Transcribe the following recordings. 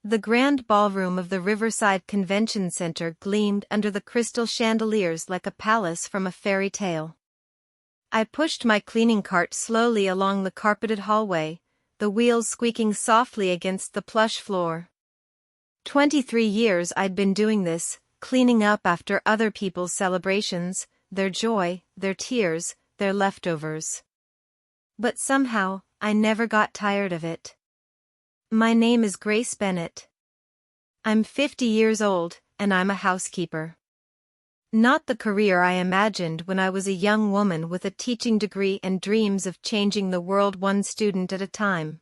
The grand ballroom of the Riverside Convention Center gleamed under the crystal chandeliers like a palace from a fairy tale. I pushed my cleaning cart slowly along the carpeted hallway, the wheels squeaking softly against the plush floor. 23 years I'd been doing this, cleaning up after other people's celebrations, their joy, their tears, their leftovers. But somehow, I never got tired of it. My name is Grace Bennett. I'm 50 years old, and I'm a housekeeper. Not the career I imagined when I was a young woman with a teaching degree and dreams of changing the world one student at a time.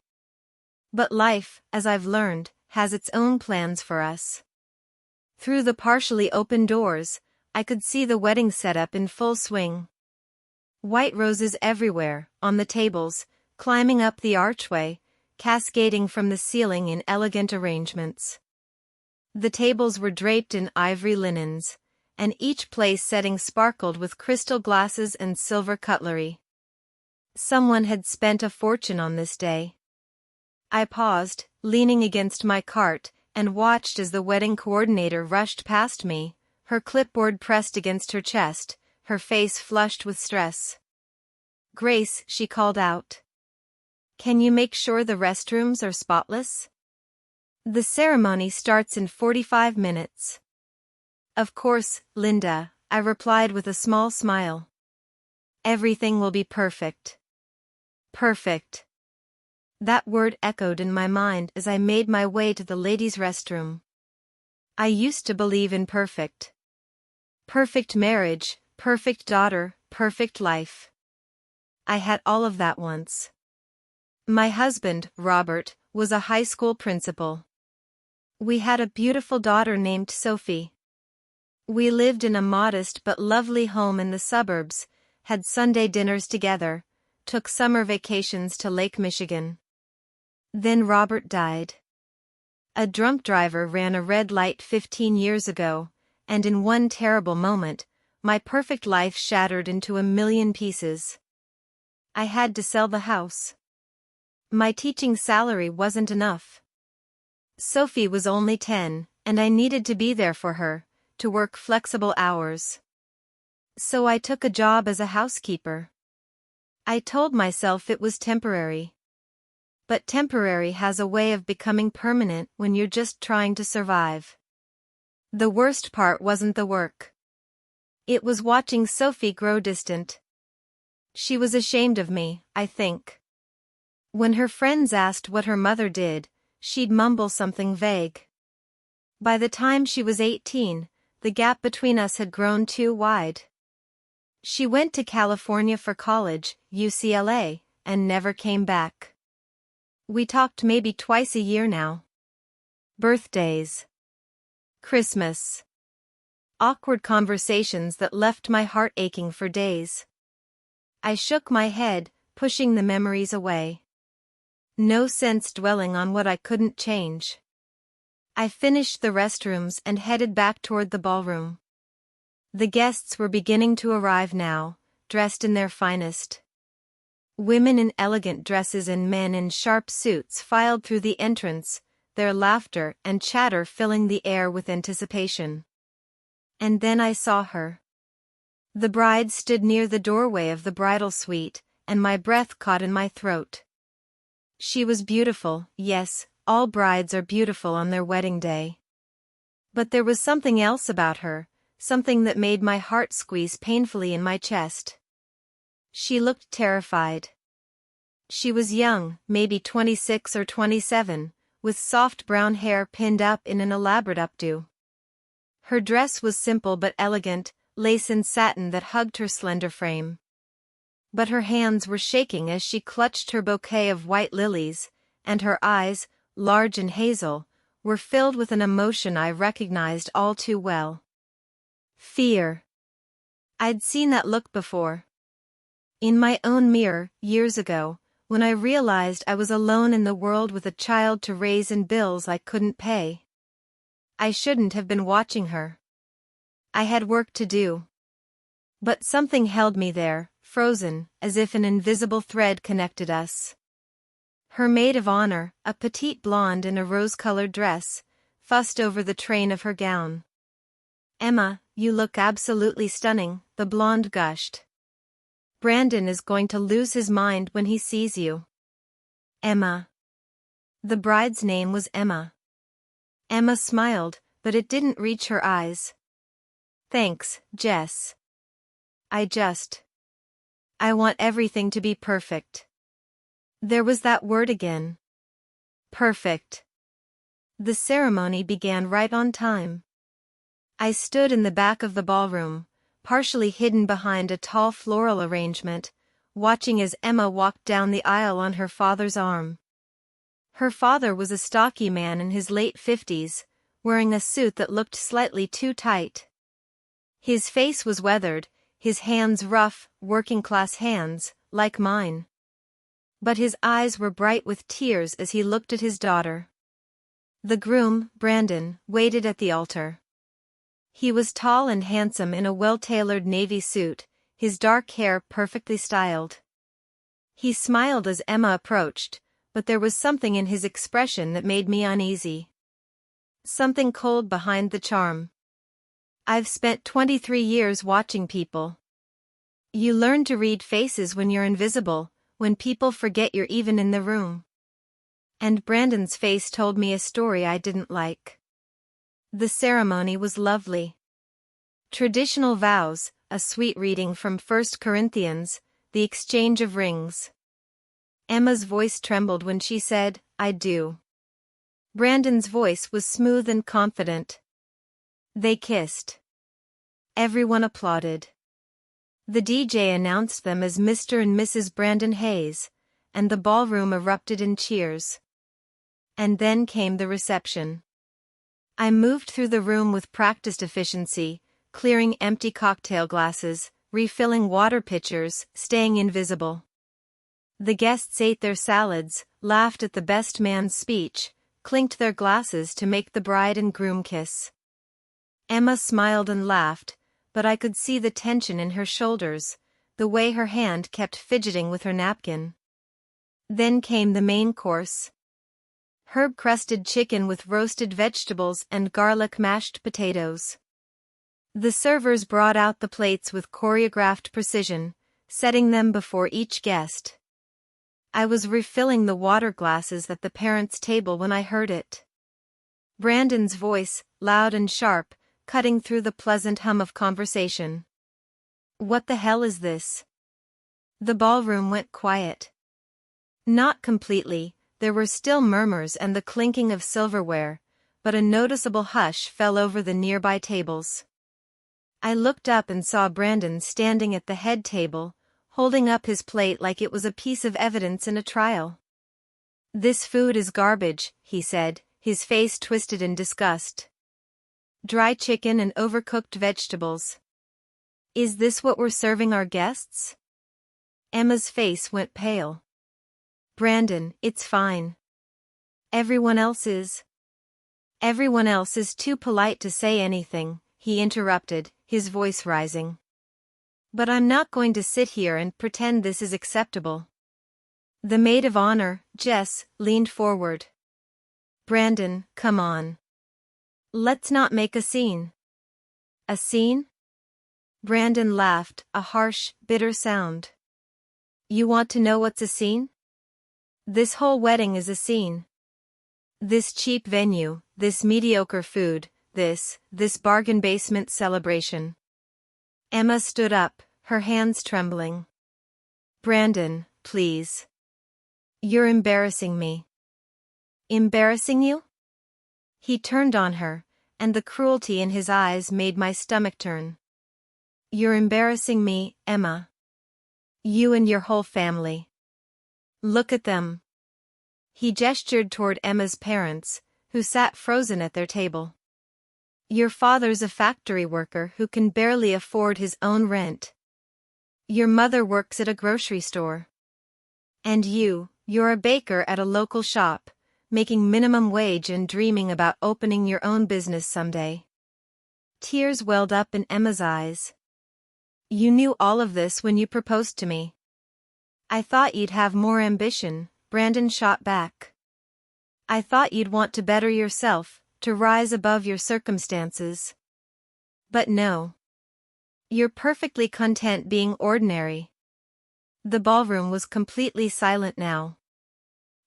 But life, as I've learned, has its own plans for us. Through the partially open doors, I could see the wedding setup in full swing. White roses everywhere, on the tables, climbing up the archway, cascading from the ceiling in elegant arrangements. The tables were draped in ivory linens, and each place setting sparkled with crystal glasses and silver cutlery. Someone had spent a fortune on this day. I paused, leaning against my cart, and watched as the wedding coordinator rushed past me, her clipboard pressed against her chest, her face flushed with stress. "Grace," she called out. "Can you make sure the restrooms are spotless? The ceremony starts in 45 minutes. "Of course, Linda," I replied with a small smile. "Everything will be perfect." Perfect. That word echoed in my mind as I made my way to the ladies' restroom. I used to believe in perfect. Perfect marriage, perfect daughter, perfect life. I had all of that once. My husband, Robert, was a high school principal. We had a beautiful daughter named Sophie. We lived in a modest but lovely home in the suburbs, had Sunday dinners together, took summer vacations to Lake Michigan. Then Robert died. A drunk driver ran a red light 15 years ago, and in one terrible moment, my perfect life shattered into a million pieces. I had to sell the house. My teaching salary wasn't enough. Sophie was only 10, and I needed to be there for her, to work flexible hours. So I took a job as a housekeeper. I told myself it was temporary. But temporary has a way of becoming permanent when you're just trying to survive. The worst part wasn't the work. It was watching Sophie grow distant. She was ashamed of me, I think. When her friends asked what her mother did, she'd mumble something vague. By the time she was 18, the gap between us had grown too wide. She went to California for college, UCLA, and never came back. We talked maybe twice a year now. Birthdays. Christmas. Awkward conversations that left my heart aching for days. I shook my head, pushing the memories away. No sense dwelling on what I couldn't change. I finished the restrooms and headed back toward the ballroom. The guests were beginning to arrive now, dressed in their finest. Women in elegant dresses and men in sharp suits filed through the entrance, their laughter and chatter filling the air with anticipation. And then I saw her. The bride stood near the doorway of the bridal suite, and my breath caught in my throat. She was beautiful, yes, all brides are beautiful on their wedding day. But there was something else about her, something that made my heart squeeze painfully in my chest. She looked terrified. She was young, maybe 26 or 27, with soft brown hair pinned up in an elaborate updo. Her dress was simple but elegant, lace and satin that hugged her slender frame. But her hands were shaking as she clutched her bouquet of white lilies, and her eyes, large and hazel, were filled with an emotion I recognized all too well. Fear. I'd seen that look before. In my own mirror, years ago, when I realized I was alone in the world with a child to raise and bills I couldn't pay. I shouldn't have been watching her. I had work to do. But something held me there, frozen, as if an invisible thread connected us. Her maid of honor, a petite blonde in a rose-colored dress, fussed over the train of her gown. "Emma, you look absolutely stunning," the blonde gushed. "Brandon is going to lose his mind when he sees you." Emma. The bride's name was Emma. Emma smiled, but it didn't reach her eyes. "Thanks, Jess. I want everything to be perfect." There was that word again. Perfect. The ceremony began right on time. I stood in the back of the ballroom, partially hidden behind a tall floral arrangement, watching as Emma walked down the aisle on her father's arm. Her father was a stocky man in his late 50s, wearing a suit that looked slightly too tight. His face was weathered, his hands rough, working-class hands, like mine. But his eyes were bright with tears as he looked at his daughter. The groom, Brandon, waited at the altar. He was tall and handsome in a well-tailored navy suit, his dark hair perfectly styled. He smiled as Emma approached, but there was something in his expression that made me uneasy. Something cold behind the charm. "I've spent 23 years watching people. You learn to read faces when you're invisible, when people forget you're even in the room." And Brandon's face told me a story I didn't like. The ceremony was lovely. Traditional vows, a sweet reading from 1 Corinthians, the exchange of rings. Emma's voice trembled when she said, "I do." Brandon's voice was smooth and confident. They kissed. Everyone applauded. The DJ announced them as Mr. and Mrs. Brandon Hayes, and the ballroom erupted in cheers. And then came the reception. I moved through the room with practiced efficiency, clearing empty cocktail glasses, refilling water pitchers, staying invisible. The guests ate their salads, laughed at the best man's speech, clinked their glasses to make the bride and groom kiss. Emma smiled and laughed, but I could see the tension in her shoulders, the way her hand kept fidgeting with her napkin. Then came the main course. Herb-crusted chicken with roasted vegetables and garlic mashed potatoes. The servers brought out the plates with choreographed precision, setting them before each guest. I was refilling the water glasses at the parents' table when I heard it. Brandon's voice, loud and sharp, cutting through the pleasant hum of conversation. "What the hell is this?" The ballroom went quiet. Not completely, there were still murmurs and the clinking of silverware, but a noticeable hush fell over the nearby tables. I looked up and saw Brandon standing at the head table, holding up his plate like it was a piece of evidence in a trial. "This food is garbage," he said, his face twisted in disgust. "Dry chicken and overcooked vegetables. Is this what we're serving our guests?" Emma's face went pale. "Brandon, it's fine. Everyone else is too polite to say anything," he interrupted, his voice rising. "But I'm not going to sit here and pretend this is acceptable." The maid of honor, Jess, leaned forward. "Brandon, come on. Let's not make a scene." "A scene?" Brandon laughed, a harsh, bitter sound. "You want to know what's a scene? This whole wedding is a scene. This cheap venue, this mediocre food, this bargain basement celebration." Emma stood up, her hands trembling. "Brandon, please. You're embarrassing me." "Embarrassing you?" He turned on her, and the cruelty in his eyes made my stomach turn. "You're embarrassing me, Emma. You and your whole family. Look at them." He gestured toward Emma's parents, who sat frozen at their table. "Your father's a factory worker who can barely afford his own rent. Your mother works at a grocery store. And you're a baker at a local shop, making minimum wage and dreaming about opening your own business someday." Tears welled up in Emma's eyes. "You knew all of this when you proposed to me. I thought you'd have more ambition, Brandon shot back. I thought you'd want to better yourself, to rise above your circumstances. But no. You're perfectly content being ordinary. The ballroom was completely silent now.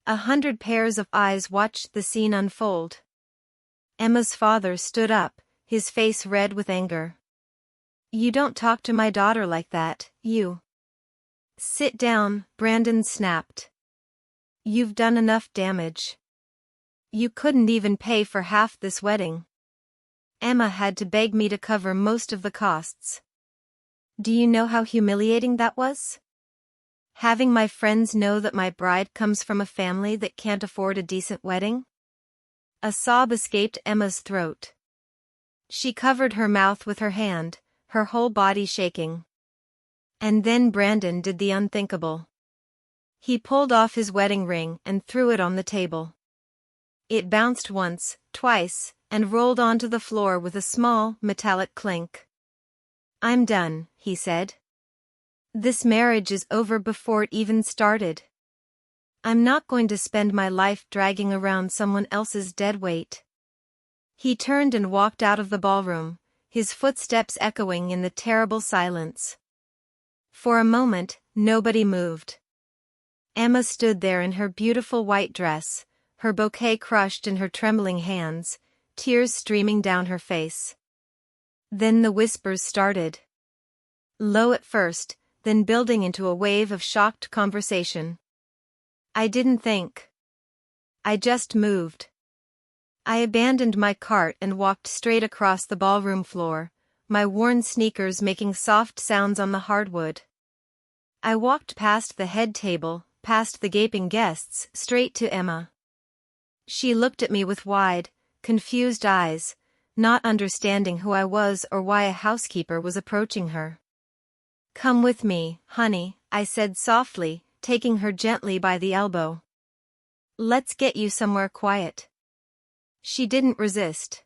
100 pairs of eyes watched the scene unfold. Emma's father stood up, his face red with anger. You don't talk to my daughter like that, you. Sit down, Brandon snapped. You've done enough damage. You couldn't even pay for half this wedding. Emma had to beg me to cover most of the costs. Do you know how humiliating that was? Having my friends know that my bride comes from a family that can't afford a decent wedding? A sob escaped Emma's throat. She covered her mouth with her hand, her whole body shaking. And then Brandon did the unthinkable. He pulled off his wedding ring and threw it on the table. It bounced once, twice, and rolled onto the floor with a small, metallic clink. I'm done, he said. This marriage is over before it even started. I'm not going to spend my life dragging around someone else's dead weight. He turned and walked out of the ballroom, his footsteps echoing in the terrible silence. For a moment, nobody moved. Emma stood there in her beautiful white dress, her bouquet crushed in her trembling hands, tears streaming down her face. Then the whispers started. Low at first, then building into a wave of shocked conversation. I didn't think. I just moved. I abandoned my cart and walked straight across the ballroom floor, my worn sneakers making soft sounds on the hardwood. I walked past the head table, past the gaping guests, straight to Emma. She looked at me with wide, confused eyes, not understanding who I was or why a housekeeper was approaching her. Come with me, honey, I said softly, taking her gently by the elbow. Let's get you somewhere quiet. She didn't resist.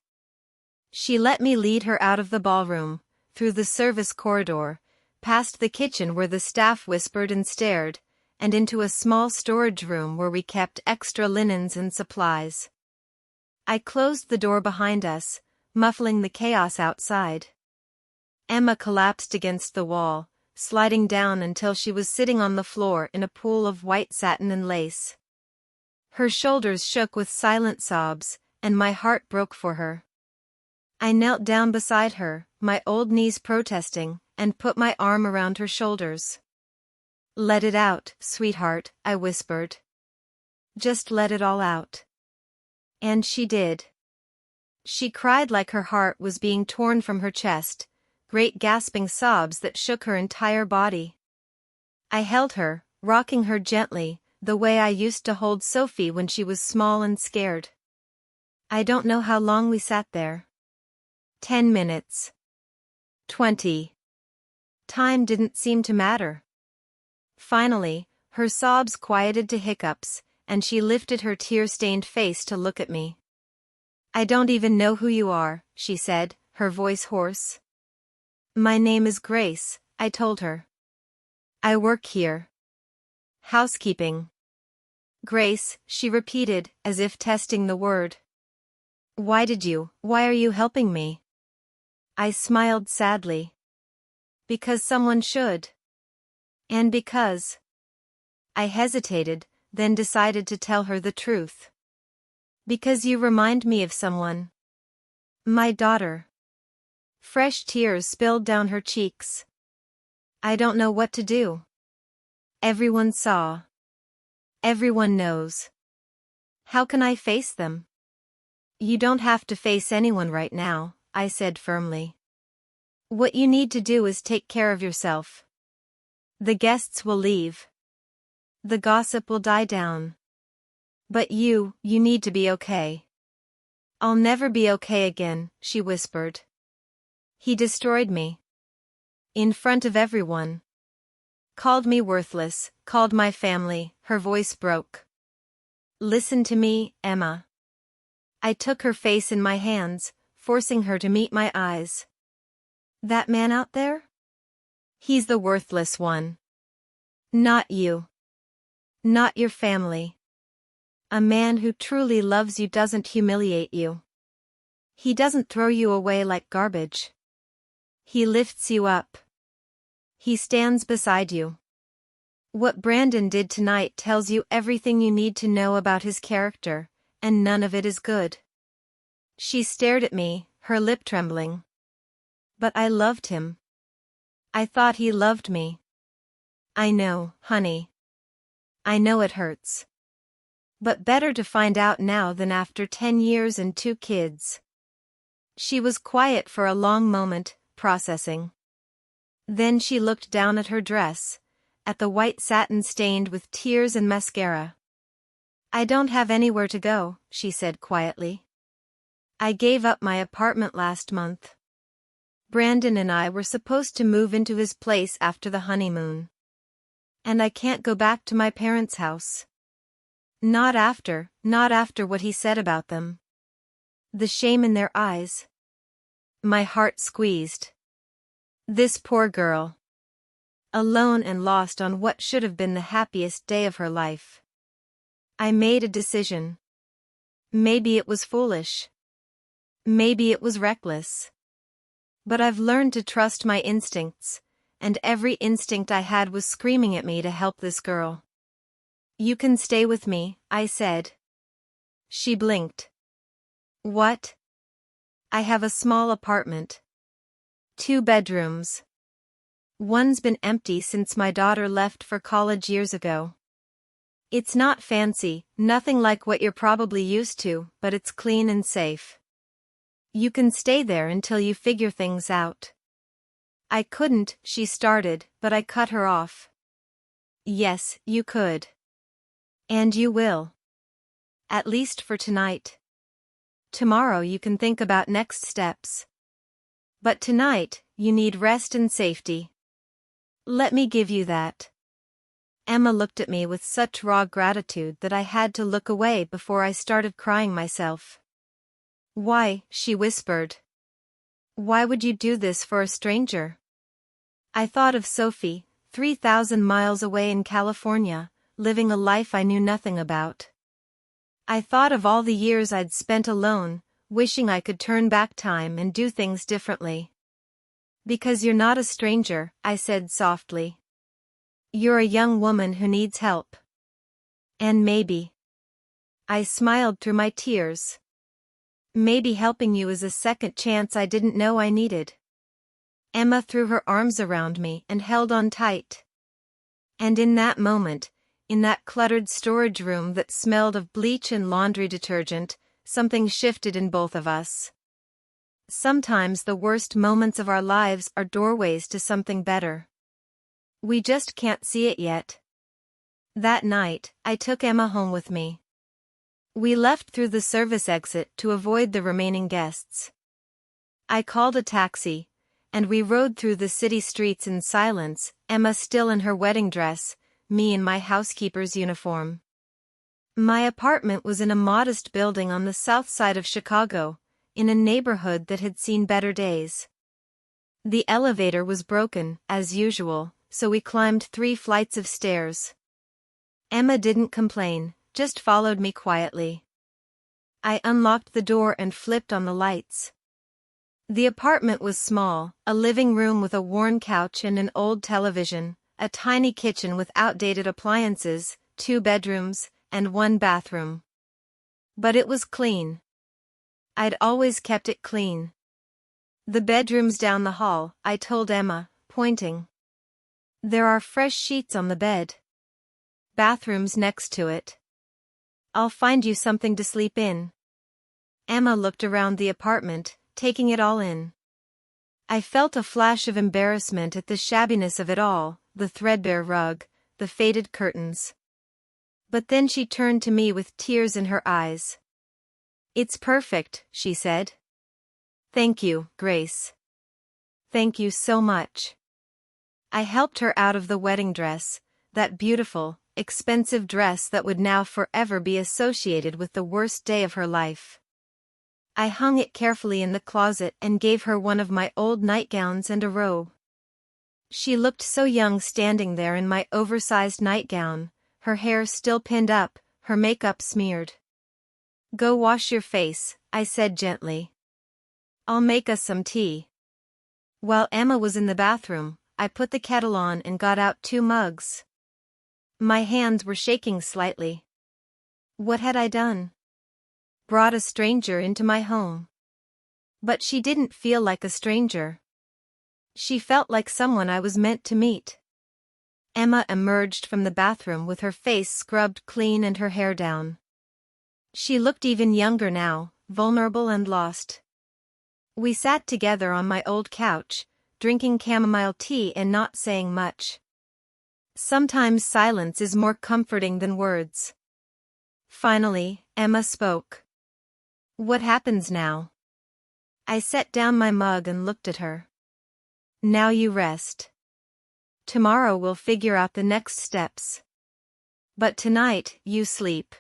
She let me lead her out of the ballroom, through the service corridor, past the kitchen where the staff whispered and stared, and into a small storage room where we kept extra linens and supplies. I closed the door behind us, muffling the chaos outside. Emma collapsed against the wall, sliding down until she was sitting on the floor in a pool of white satin and lace. Her shoulders shook with silent sobs, and my heart broke for her. I knelt down beside her, my old knees protesting, and put my arm around her shoulders. Let it out, sweetheart, I whispered. Just let it all out. And she did. She cried like her heart was being torn from her chest, great gasping sobs that shook her entire body. I held her, rocking her gently, the way I used to hold Sophie when she was small and scared. I don't know how long we sat there. 10 minutes. 20. Time didn't seem to matter. Finally, her sobs quieted to hiccups, and she lifted her tear-stained face to look at me. I don't even know who you are, she said, her voice hoarse. My name is Grace, I told her. I work here. Housekeeping. Grace, she repeated, as if testing the word. Why are you helping me? I smiled sadly. Because someone should. And because. I hesitated, then decided to tell her the truth. Because you remind me of someone. My daughter. Fresh tears spilled down her cheeks. I don't know what to do. Everyone saw. Everyone knows. How can I face them? You don't have to face anyone right now, I said firmly. What you need to do is take care of yourself. The guests will leave. The gossip will die down. But you need to be okay. I'll never be okay again, she whispered. He destroyed me. In front of everyone. Called me worthless, called my family, her voice broke. Listen to me, Emma. I took her face in my hands, forcing her to meet my eyes. That man out there? He's the worthless one. Not you. Not your family. A man who truly loves you doesn't humiliate you. He doesn't throw you away like garbage. He lifts you up. He stands beside you. What Brandon did tonight tells you everything you need to know about his character, and none of it is good. She stared at me, her lip trembling. But I loved him. I thought he loved me. I know, honey. I know it hurts. But better to find out now than after 10 years and 2 kids. She was quiet for a long moment, processing. Then she looked down at her dress, at the white satin stained with tears and mascara. I don't have anywhere to go, she said quietly. I gave up my apartment last month. Brandon and I were supposed to move into his place after the honeymoon. And I can't go back to my parents' house. Not after what he said about them. The shame in their eyes. My heart squeezed. This poor girl. Alone and lost on what should have been the happiest day of her life. I made a decision. Maybe it was foolish. Maybe it was reckless. But I've learned to trust my instincts, and every instinct I had was screaming at me to help this girl. You can stay with me, I said. She blinked. What? I have a small apartment. 2 bedrooms. One's been empty since my daughter left for college years ago. It's not fancy, nothing like what you're probably used to, but it's clean and safe. You can stay there until you figure things out. I couldn't, she started, but I cut her off. Yes, you could. And you will. At least for tonight. Tomorrow you can think about next steps. But tonight, you need rest and safety. Let me give you that. Emma looked at me with such raw gratitude that I had to look away before I started crying myself. Why, she whispered. Why would you do this for a stranger? I thought of Sophie, 3,000 miles away in California, living a life I knew nothing about. I thought of all the years I'd spent alone, wishing I could turn back time and do things differently. Because you're not a stranger, I said softly. You're a young woman who needs help. And maybe. I smiled through my tears. Maybe helping you is a second chance I didn't know I needed. Emma threw her arms around me and held on tight. And in that moment, in that cluttered storage room that smelled of bleach and laundry detergent, something shifted in both of us. Sometimes the worst moments of our lives are doorways to something better. We just can't see it yet. That night, I took Emma home with me. We left through the service exit to avoid the remaining guests. I called a taxi, and we rode through the city streets in silence, Emma still in her wedding dress, me in my housekeeper's uniform. My apartment was in a modest building on the south side of Chicago, in a neighborhood that had seen better days. The elevator was broken, as usual, so we climbed 3 flights of stairs. Emma didn't complain, just followed me quietly. I unlocked the door and flipped on the lights. The apartment was small, a living room with a worn couch and an old television, a tiny kitchen with outdated appliances, 2 bedrooms, and 1 bathroom. But it was clean. I'd always kept it clean. The bedroom's down the hall, I told Emma, pointing. There are fresh sheets on the bed. Bathroom's next to it. I'll find you something to sleep in. Emma looked around the apartment, taking it all in. I felt a flash of embarrassment at the shabbiness of it all, the threadbare rug, the faded curtains. But then she turned to me with tears in her eyes. It's perfect, she said. Thank you, Grace. Thank you so much. I helped her out of the wedding dress, that beautiful, expensive dress that would now forever be associated with the worst day of her life. I hung it carefully in the closet and gave her one of my old nightgowns and a robe. She looked so young standing there in my oversized nightgown, her hair still pinned up, her makeup smeared. "Go wash your face," I said gently. "I'll make us some tea." While Emma was in the bathroom, I put the kettle on and got out 2 mugs. My hands were shaking slightly. What had I done? Brought a stranger into my home. But she didn't feel like a stranger. She felt like someone I was meant to meet. Emma emerged from the bathroom with her face scrubbed clean and her hair down. She looked even younger now, vulnerable and lost. We sat together on my old couch, drinking chamomile tea and not saying much. Sometimes silence is more comforting than words. Finally, Emma spoke. "What happens now?" I set down my mug and looked at her. "Now you rest. Tomorrow we'll figure out the next steps. But tonight, you sleep."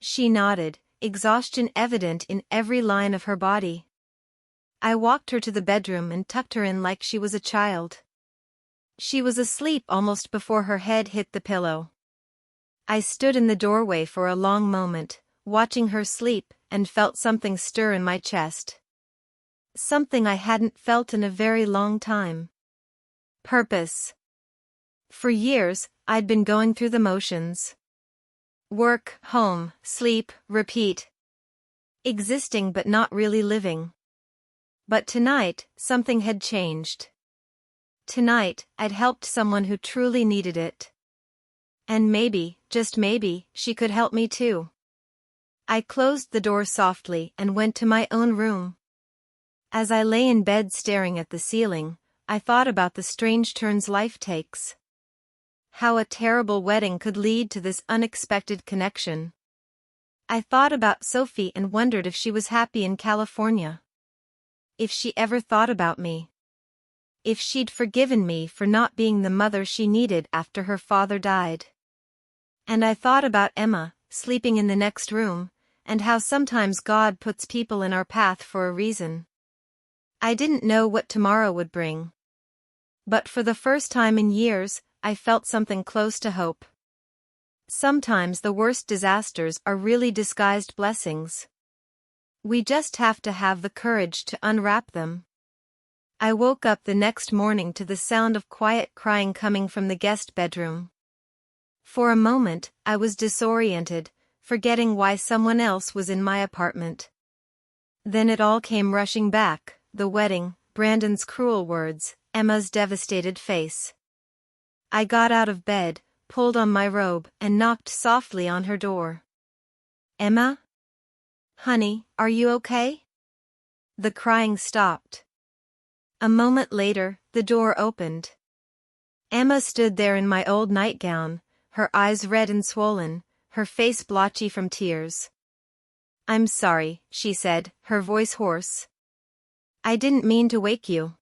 She nodded, exhaustion evident in every line of her body. I walked her to the bedroom and tucked her in like she was a child. She was asleep almost before her head hit the pillow. I stood in the doorway for a long moment, watching her sleep, and felt something stir in my chest. Something I hadn't felt in a very long time. Purpose. For years, I'd been going through the motions. Work, home, sleep, repeat. Existing but not really living. But tonight, something had changed. Tonight, I'd helped someone who truly needed it. And maybe, just maybe, she could help me too. I closed the door softly and went to my own room. As I lay in bed staring at the ceiling, I thought about the strange turns life takes. How a terrible wedding could lead to this unexpected connection. I thought about Sophie and wondered if she was happy in California. If she ever thought about me. If she'd forgiven me for not being the mother she needed after her father died. And I thought about Emma, sleeping in the next room, and how sometimes God puts people in our path for a reason. I didn't know what tomorrow would bring. But for the first time in years, I felt something close to hope. Sometimes the worst disasters are really disguised blessings. We just have to have the courage to unwrap them. I woke up the next morning to the sound of quiet crying coming from the guest bedroom. For a moment, I was disoriented, forgetting why someone else was in my apartment. Then it all came rushing back, the wedding, Brandon's cruel words, Emma's devastated face. I got out of bed, pulled on my robe, and knocked softly on her door. "Emma? Honey, are you okay?" The crying stopped. A moment later, the door opened. Emma stood there in my old nightgown, her eyes red and swollen, her face blotchy from tears. "I'm sorry," she said, her voice hoarse. "I didn't mean to wake you."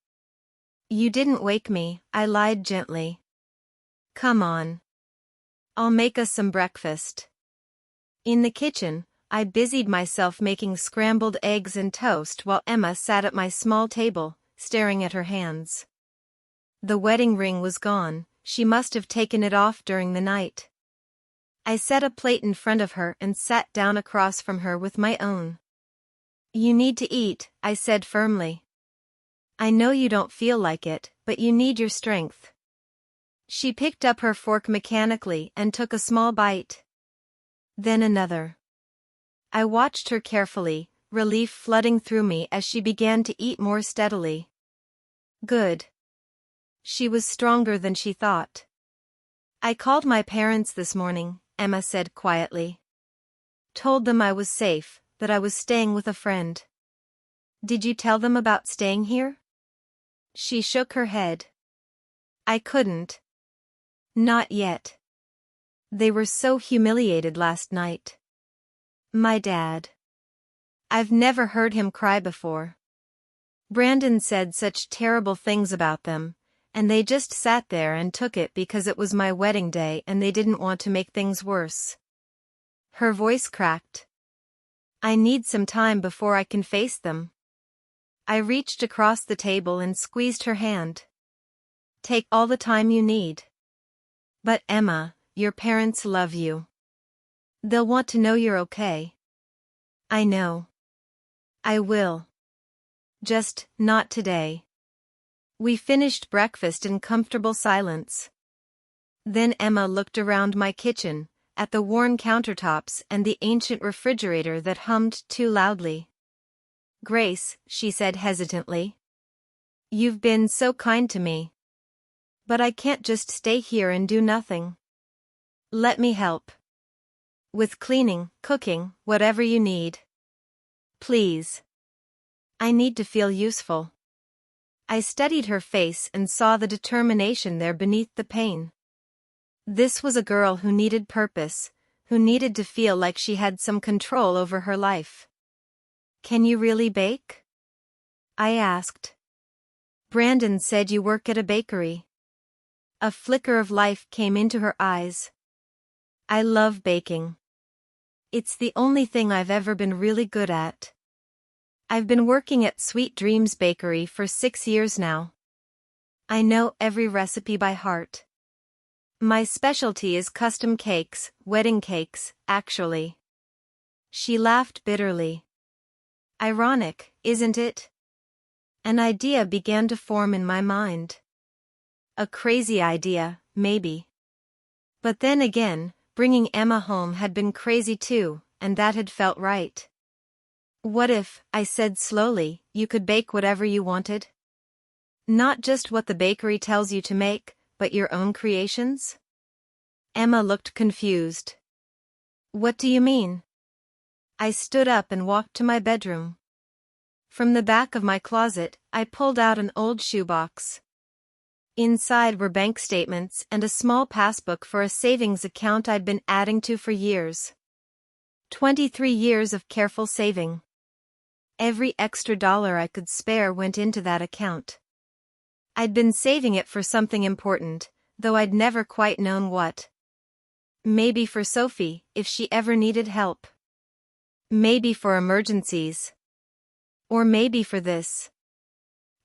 "You didn't wake me," I lied gently. "Come on. I'll make us some breakfast." In the kitchen, I busied myself making scrambled eggs and toast while Emma sat at my small table, staring at her hands. The wedding ring was gone, she must have taken it off during the night. I set a plate in front of her and sat down across from her with my own. "You need to eat," I said firmly. "I know you don't feel like it, but you need your strength." She picked up her fork mechanically and took a small bite. Then another. I watched her carefully, relief flooding through me as she began to eat more steadily. Good. She was stronger than she thought. "I called my parents this morning," Emma said quietly. "Told them I was safe, that I was staying with a friend." "Did you tell them about staying here?" She shook her head. "I couldn't. Not yet. They were so humiliated last night. My dad. I've never heard him cry before. Brandon said such terrible things about them, and they just sat there and took it because it was my wedding day and they didn't want to make things worse." Her voice cracked. "I need some time before I can face them." I reached across the table and squeezed her hand. "Take all the time you need." "But Emma, your parents love you. They'll want to know you're okay. I know. I will. Just, not today. We finished breakfast in comfortable silence. Then Emma looked around my kitchen, at the worn countertops and the ancient refrigerator that hummed too loudly. Grace, she said hesitantly. You've been so kind to me. But I can't just stay here and do nothing. Let me help. With cleaning, cooking, whatever you need. Please. I need to feel useful. I studied her face and saw the determination there beneath the pain. This was a girl who needed purpose, who needed to feel like she had some control over her life. Can you really bake? I asked. Brandon said you work at a bakery. A flicker of life came into her eyes. I love baking. It's the only thing I've ever been really good at. I've been working at Sweet Dreams Bakery for 6 years now. I know every recipe by heart. My specialty is custom cakes, wedding cakes, actually. She laughed bitterly. Ironic, isn't it? An idea began to form in my mind. A crazy idea, maybe. But then again, bringing Emma home had been crazy too, and that had felt right. What if, I said slowly, you could bake whatever you wanted? Not just what the bakery tells you to make, but your own creations? Emma looked confused. What do you mean? I stood up and walked to my bedroom. From the back of my closet, I pulled out an old shoebox. Inside were bank statements and a small passbook for a savings account I'd been adding to for years. 23 years of careful saving. Every extra dollar I could spare went into that account. I'd been saving it for something important, though I'd never quite known what. Maybe for Sophie, if she ever needed help. Maybe for emergencies. Or maybe for this.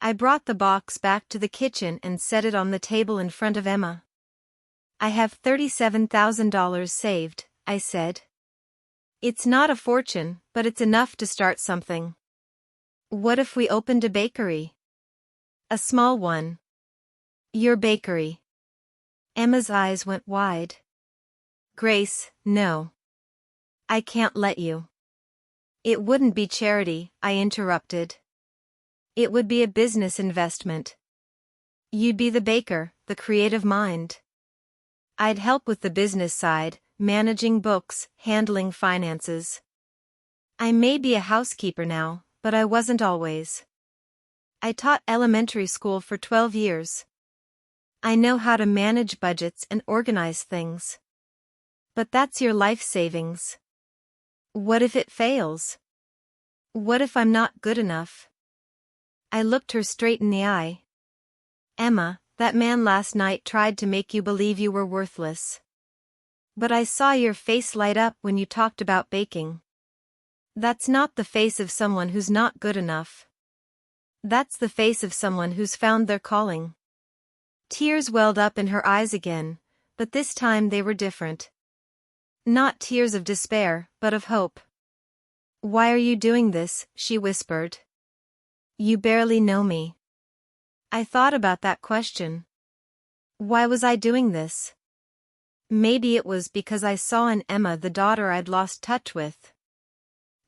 I brought the box back to the kitchen and set it on the table in front of Emma. I have $37,000 saved, I said. It's not a fortune, but it's enough to start something. What if we opened a bakery? A small one. Your bakery. Emma's eyes went wide. Grace, no. I can't let you. It wouldn't be charity, I interrupted. It would be a business investment. You'd be the baker, the creative mind. I'd help with the business side, managing books, handling finances. I may be a housekeeper now, but I wasn't always. I taught elementary school for 12 years. I know how to manage budgets and organize things. But that's your life savings. What if it fails? What if I'm not good enough? I looked her straight in the eye. Emma, that man last night tried to make you believe you were worthless. But I saw your face light up when you talked about baking. That's not the face of someone who's not good enough. That's the face of someone who's found their calling. Tears welled up in her eyes again, but this time they were different. Not tears of despair, but of hope. Why are you doing this? She whispered. You barely know me. I thought about that question. Why was I doing this? Maybe it was because I saw in Emma the daughter I'd lost touch with.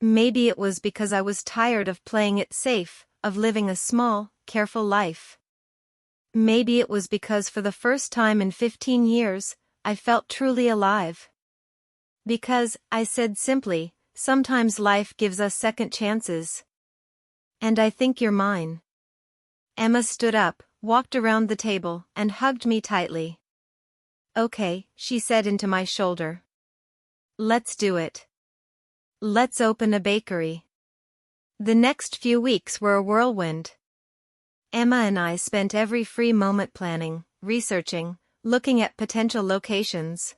Maybe it was because I was tired of playing it safe, of living a small, careful life. Maybe it was because for the first time in 15 years, I felt truly alive. Because, I said simply, sometimes life gives us second chances. And I think you're mine. Emma stood up, walked around the table, and hugged me tightly. Okay, she said into my shoulder. Let's do it. Let's open a bakery. The next few weeks were a whirlwind. Emma and I spent every free moment planning, researching, looking at potential locations.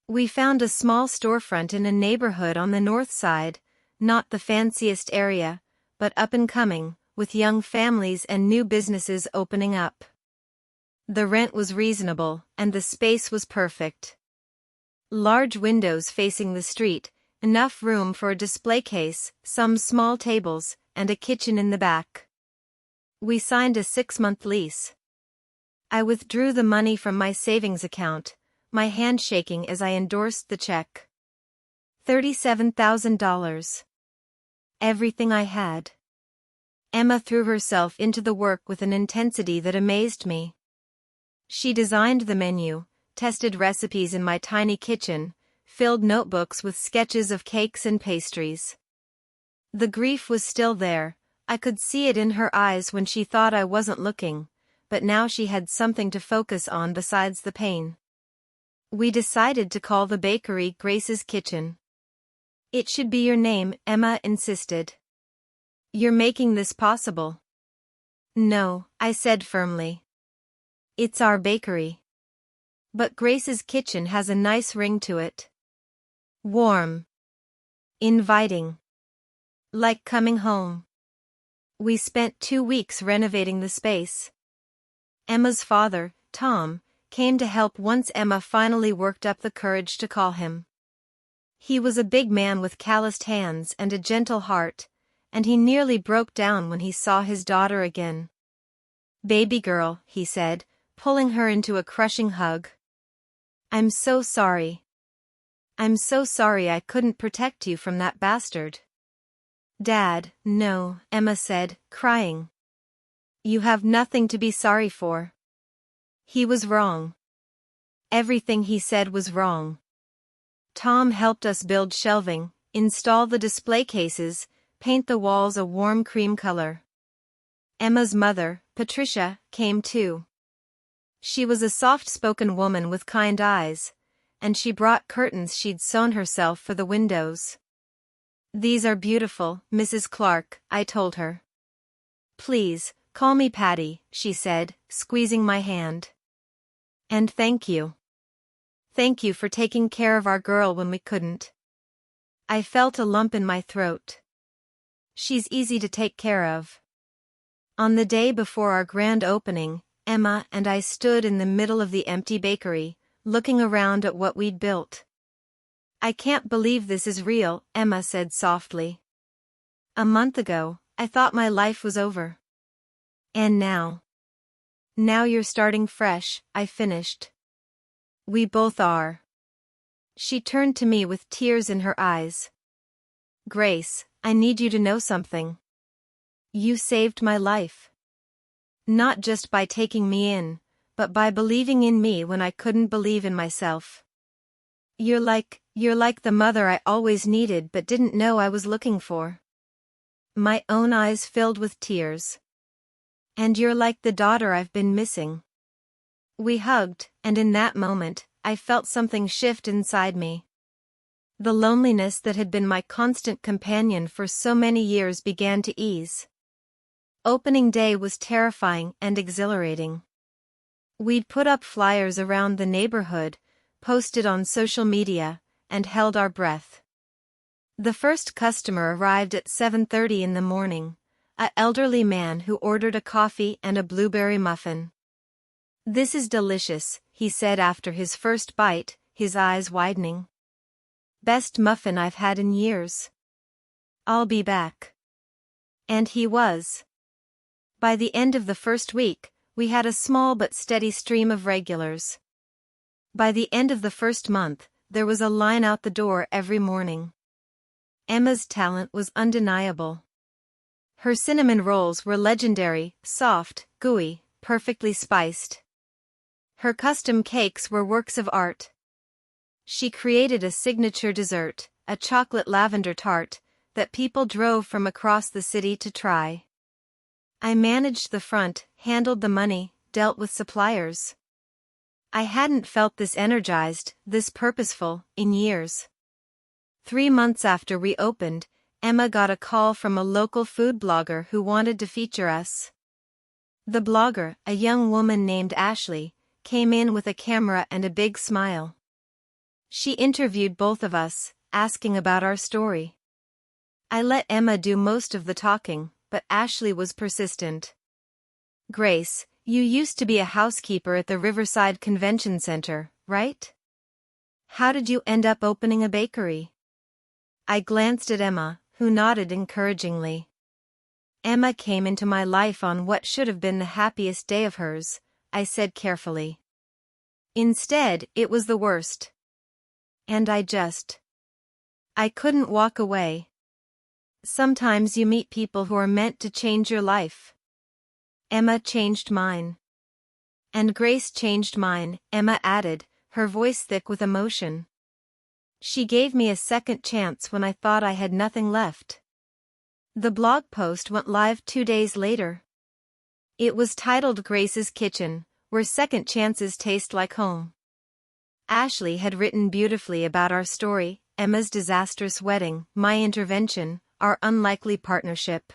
We found a small storefront in a neighborhood on the north side, not the fanciest area, but up and coming, with young families and new businesses opening up. The rent was reasonable, and the space was perfect. Large windows facing the street, enough room for a display case, some small tables, and a kitchen in the back. We signed a 6-month lease. I withdrew the money from my savings account, my hand shaking as I endorsed the check. $37,000. Everything I had. Emma threw herself into the work with an intensity that amazed me. She designed the menu, tested recipes in my tiny kitchen, filled notebooks with sketches of cakes and pastries. The grief was still there, I could see it in her eyes when she thought I wasn't looking, but now she had something to focus on besides the pain. We decided to call the bakery Grace's Kitchen. It should be your name, Emma insisted. You're making this possible. No, I said firmly. It's our bakery. But Grace's Kitchen has a nice ring to it. Warm. Inviting. Like coming home. We spent 2 weeks renovating the space. Emma's father, Tom, came to help once Emma finally worked up the courage to call him. He was a big man with calloused hands and a gentle heart, and he nearly broke down when he saw his daughter again. Baby girl, he said, pulling her into a crushing hug. I'm so sorry. I'm so sorry I couldn't protect you from that bastard. Dad, no, Emma said, crying. You have nothing to be sorry for. He was wrong. Everything he said was wrong. Tom helped us build shelving, install the display cases, paint the walls a warm cream color. Emma's mother, Patricia, came too. She was a soft-spoken woman with kind eyes, and she brought curtains she'd sewn herself for the windows. These are beautiful, Mrs. Clarke, I told her. Please, call me Patty, she said, squeezing my hand. And thank you. Thank you for taking care of our girl when we couldn't. I felt a lump in my throat. She's easy to take care of. On the day before our grand opening, Emma and I stood in the middle of the empty bakery, looking around at what we'd built. I can't believe this is real, Emma said softly. A month ago, I thought my life was over. And now? Now you're starting fresh, I finished. We both are. She turned to me with tears in her eyes. Grace, I need you to know something. You saved my life. Not just by taking me in, but by believing in me when I couldn't believe in myself. You're like the mother I always needed but didn't know I was looking for. My own eyes filled with tears. And you're like the daughter I've been missing. We hugged, and in that moment, I felt something shift inside me. The loneliness that had been my constant companion for so many years began to ease. Opening day was terrifying and exhilarating. We'd put up flyers around the neighborhood, posted on social media, and held our breath. The first customer arrived at 7:30 in the morning, an elderly man who ordered a coffee and a blueberry muffin. This is delicious, he said after his first bite, his eyes widening. Best muffin I've had in years. I'll be back. And he was. By the end of the first week, we had a small but steady stream of regulars. By the end of the first month, there was a line out the door every morning. Emma's talent was undeniable. Her cinnamon rolls were legendary, soft, gooey, perfectly spiced. Her custom cakes were works of art. She created a signature dessert, a chocolate lavender tart, that people drove from across the city to try. I managed the front, handled the money, dealt with suppliers. I hadn't felt this energized, this purposeful, in years. 3 months after we opened, Emma got a call from a local food blogger who wanted to feature us. The blogger, a young woman named Ashley, came in with a camera and a big smile. She interviewed both of us, asking about our story. I let Emma do most of the talking, but Ashley was persistent. Grace, you used to be a housekeeper at the Riverside Convention Center, right? How did you end up opening a bakery? I glanced at Emma, who nodded encouragingly. Emma came into my life on what should have been the happiest day of hers, I said carefully. Instead, it was the worst. And I couldn't walk away. Sometimes you meet people who are meant to change your life. Emma changed mine. And Grace changed mine, Emma added, her voice thick with emotion. She gave me a second chance when I thought I had nothing left. The blog post went live 2 days later. It was titled Grace's Kitchen, where second chances taste like home. Ashley had written beautifully about our story, Emma's disastrous wedding, my intervention, our unlikely partnership.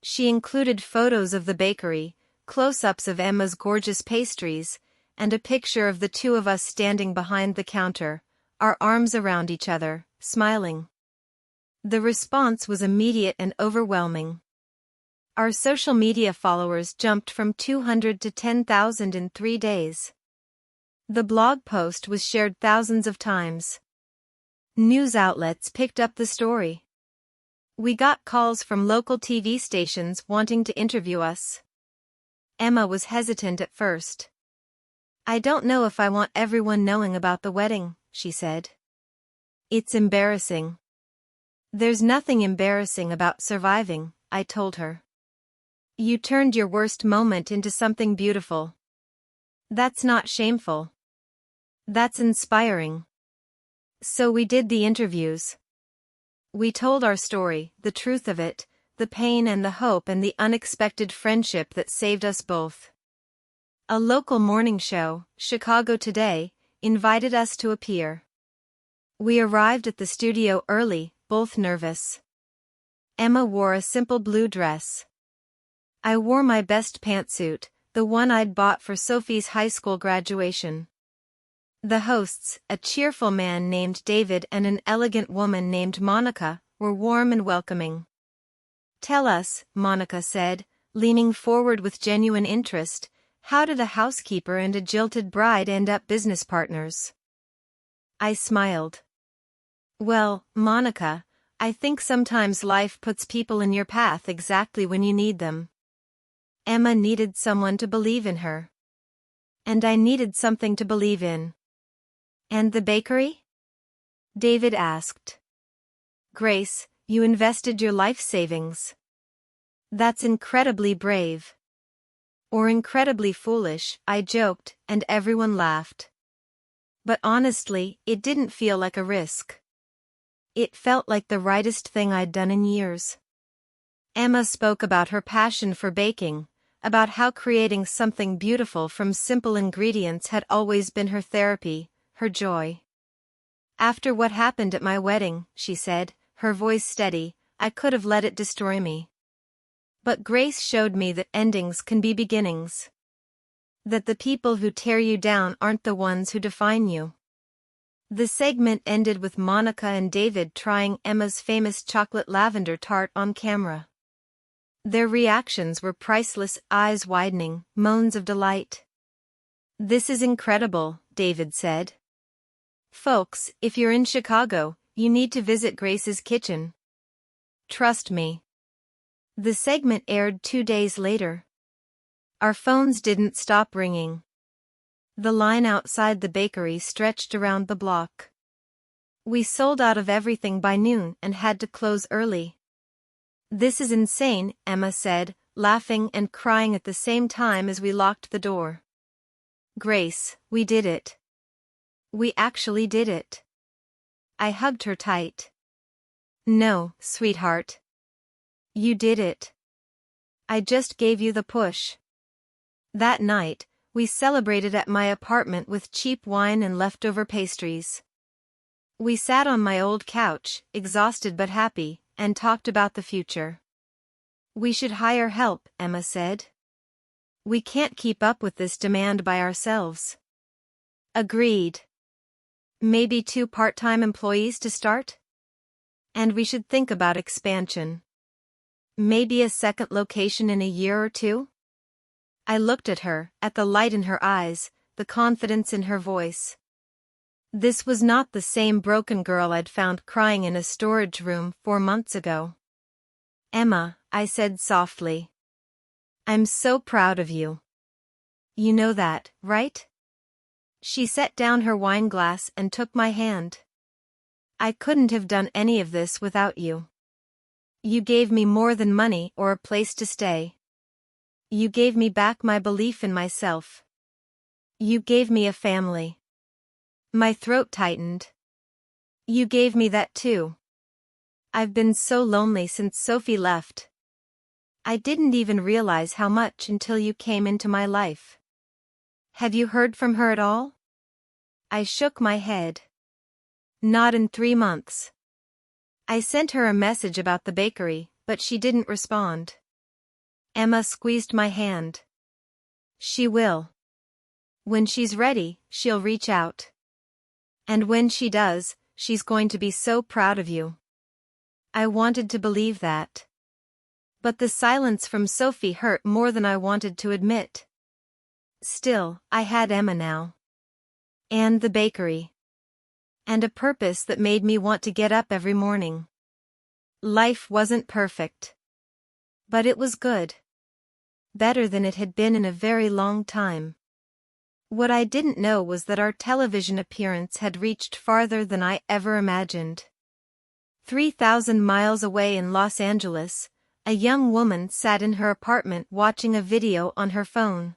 She included photos of the bakery, close-ups of Emma's gorgeous pastries, and a picture of the two of us standing behind the counter, our arms around each other, smiling. The response was immediate and overwhelming. Our social media followers jumped from 200 to 10,000 in 3 days. The blog post was shared thousands of times. News outlets picked up the story. We got calls from local TV stations wanting to interview us. Emma was hesitant at first. I don't know if I want everyone knowing about the wedding, she said. It's embarrassing. There's nothing embarrassing about surviving, I told her. You turned your worst moment into something beautiful. That's not shameful. That's inspiring. So we did the interviews. We told our story, the truth of it, the pain and the hope and the unexpected friendship that saved us both. A local morning show, Chicago Today, invited us to appear. We arrived at the studio early, both nervous. Emma wore a simple blue dress. I wore my best pantsuit, the one I'd bought for Sophie's high school graduation. The hosts, a cheerful man named David and an elegant woman named Monica, were warm and welcoming. Tell us, Monica said, leaning forward with genuine interest, how did a housekeeper and a jilted bride end up business partners? I smiled. Well, Monica, I think sometimes life puts people in your path exactly when you need them. Emma needed someone to believe in her. And I needed something to believe in. And the bakery? David asked. Grace, you invested your life savings. That's incredibly brave. Or incredibly foolish, I joked, and everyone laughed. But honestly, it didn't feel like a risk. It felt like the rightest thing I'd done in years. Emma spoke about her passion for baking, about how creating something beautiful from simple ingredients had always been her therapy, her joy. After what happened at my wedding, she said, her voice steady, I could have let it destroy me. But Grace showed me that endings can be beginnings. That the people who tear you down aren't the ones who define you. The segment ended with Monica and David trying Emma's famous chocolate lavender tart on camera. Their reactions were priceless, eyes widening, moans of delight. This is incredible, David said. Folks, if you're in Chicago, you need to visit Grace's Kitchen. Trust me. The segment aired 2 days later. Our phones didn't stop ringing. The line outside the bakery stretched around the block. We sold out of everything by noon and had to close early. This is insane, Emma said, laughing and crying at the same time as we locked the door. Grace, we did it. We actually did it. I hugged her tight. No, sweetheart. You did it. I just gave you the push. That night, we celebrated at my apartment with cheap wine and leftover pastries. We sat on my old couch, exhausted but happy, and talked about the future. We should hire help, Emma said. We can't keep up with this demand by ourselves. Agreed. Maybe 2 part-time employees to start? And we should think about expansion. Maybe a second location in a year or 2? I looked at her, at the light in her eyes, the confidence in her voice. This was not the same broken girl I'd found crying in a storage room 4 months ago. "Emma," I said softly. "I'm so proud of you. You know that, right?" She set down her wine glass and took my hand. "I couldn't have done any of this without you. You gave me more than money or a place to stay. You gave me back my belief in myself. You gave me a family." My throat tightened. "You gave me that too. I've been so lonely since Sophie left. I didn't even realize how much until you came into my life." "Have you heard from her at all?" I shook my head. "Not in 3 months. I sent her a message about the bakery, but she didn't respond." Emma squeezed my hand. "She will. When she's ready, she'll reach out. And when she does, she's going to be so proud of you." I wanted to believe that. But the silence from Sophie hurt more than I wanted to admit. Still, I had Emma now. And the bakery. And a purpose that made me want to get up every morning. Life wasn't perfect. But it was good. Better than it had been in a very long time. What I didn't know was that our television appearance had reached farther than I ever imagined. 3,000 miles away in Los Angeles, a young woman sat in her apartment watching a video on her phone.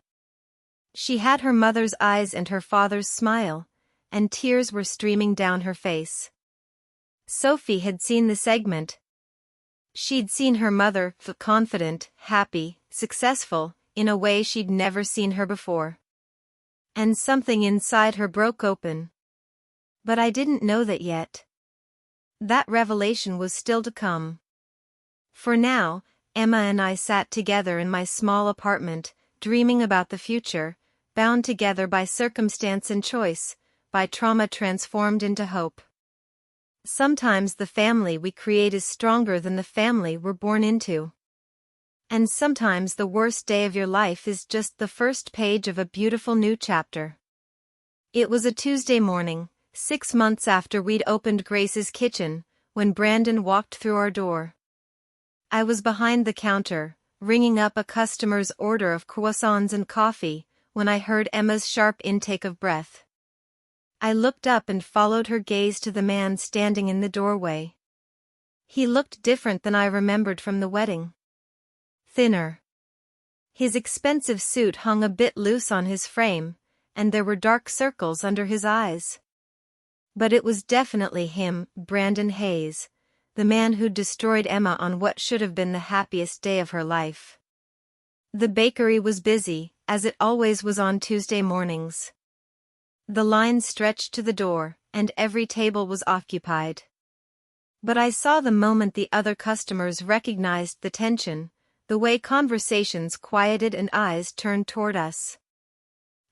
She had her mother's eyes and her father's smile, and tears were streaming down her face. Sophie had seen the segment. She'd seen her mother feel confident, happy, successful, in a way she'd never seen her before. And something inside her broke open. But I didn't know that yet. That revelation was still to come. For now, Emma and I sat together in my small apartment, dreaming about the future, bound together by circumstance and choice, by trauma transformed into hope. Sometimes the family we create is stronger than the family we're born into. And sometimes the worst day of your life is just the first page of a beautiful new chapter. It was a Tuesday morning, 6 months after we'd opened Grace's kitchen, when Brandon walked through our door. I was behind the counter, ringing up a customer's order of croissants and coffee, when I heard Emma's sharp intake of breath. I looked up and followed her gaze to the man standing in the doorway. He looked different than I remembered from the wedding. Thinner. His expensive suit hung a bit loose on his frame, and there were dark circles under his eyes. But it was definitely him, Brandon Hayes, the man who'd destroyed Emma on what should have been the happiest day of her life. The bakery was busy, as it always was on Tuesday mornings. The line stretched to the door, and every table was occupied. But I saw the moment the other customers recognized the tension, the way conversations quieted and eyes turned toward us.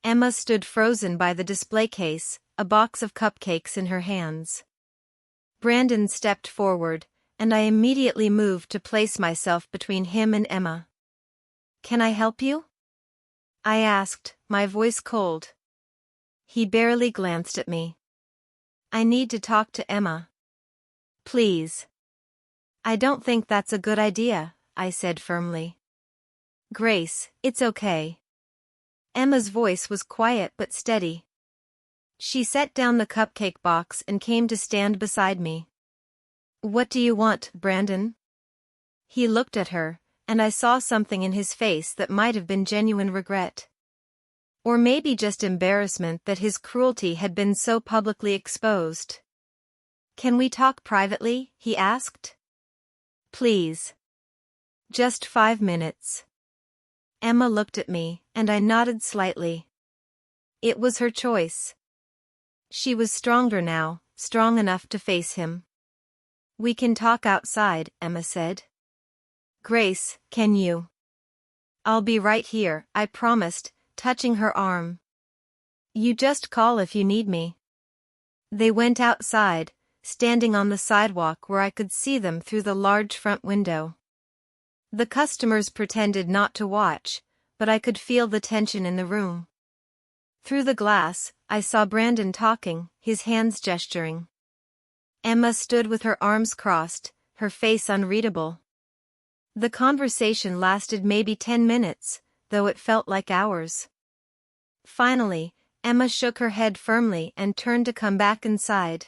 Emma stood frozen by the display case, a box of cupcakes in her hands. Brandon stepped forward, and I immediately moved to place myself between him and Emma. "Can I help you?" I asked, my voice cold. He barely glanced at me. "I need to talk to Emma." "Please." "I don't think that's a good idea," I said firmly. "Grace, it's okay." Emma's voice was quiet but steady. She set down the cupcake box and came to stand beside me. "What do you want, Brandon?" He looked at her, and I saw something in his face that might have been genuine regret. Or maybe just embarrassment that his cruelty had been so publicly exposed. "Can we talk privately?" he asked. "Please. Just 5 minutes." Emma looked at me, and I nodded slightly. It was her choice. She was stronger now, strong enough to face him. "We can talk outside," Emma said. "Grace, can you?" "I'll be right here," I promised, touching her arm. "You just call if you need me." They went outside, standing on the sidewalk where I could see them through the large front window. The customers pretended not to watch, but I could feel the tension in the room. Through the glass, I saw Brandon talking, his hands gesturing. Emma stood with her arms crossed, her face unreadable. The conversation lasted maybe 10 minutes, though it felt like hours. Finally, Emma shook her head firmly and turned to come back inside.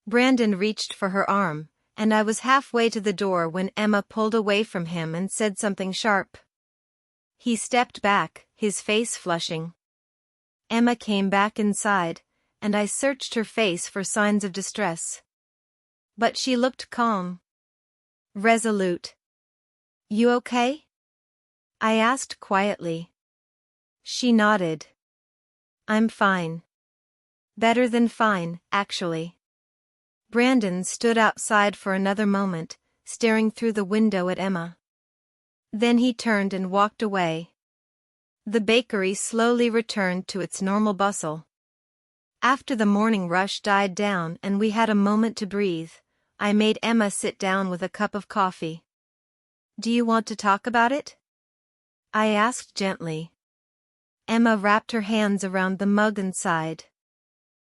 Brandon reached for her arm, and I was halfway to the door when Emma pulled away from him and said something sharp. He stepped back, his face flushing. Emma came back inside, and I searched her face for signs of distress. But she looked calm. Resolute. "You okay?" I asked quietly. She nodded. "I'm fine. Better than fine, actually." Brandon stood outside for another moment, staring through the window at Emma. Then he turned and walked away. The bakery slowly returned to its normal bustle. After the morning rush died down and we had a moment to breathe, I made Emma sit down with a cup of coffee. "Do you want to talk about it?" I asked gently. Emma wrapped her hands around the mug and sighed.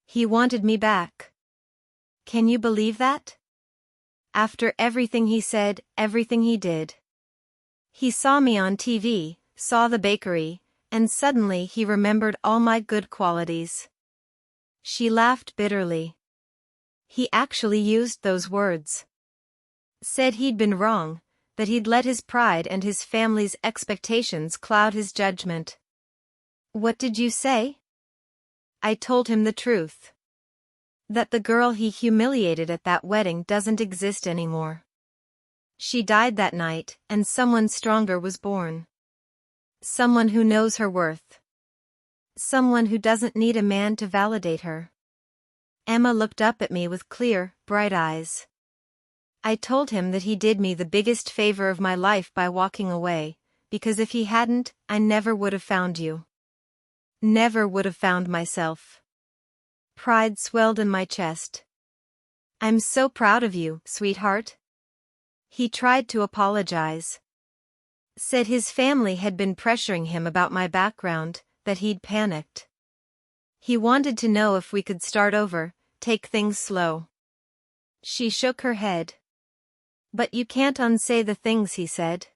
"He wanted me back. Can you believe that? After everything he said, everything he did. He saw me on TV, saw the bakery, and suddenly he remembered all my good qualities." She laughed bitterly. "He actually used those words. Said he'd been wrong, that he'd let his pride and his family's expectations cloud his judgment." "What did you say?" I told him the truth. That the girl he humiliated at that wedding doesn't exist anymore. She died that night, and someone stronger was born. Someone who knows her worth. Someone who doesn't need a man to validate her. Emma looked up at me with clear, bright eyes. I told him that he did me the biggest favor of my life by walking away, because if he hadn't, I never would have found you. Never would have found myself. Pride swelled in my chest. "I'm so proud of you, sweetheart." He tried to apologize. Said his family had been pressuring him about my background, that he'd panicked. He wanted to know if we could start over, take things slow. She shook her head. "But you can't unsay the things he said.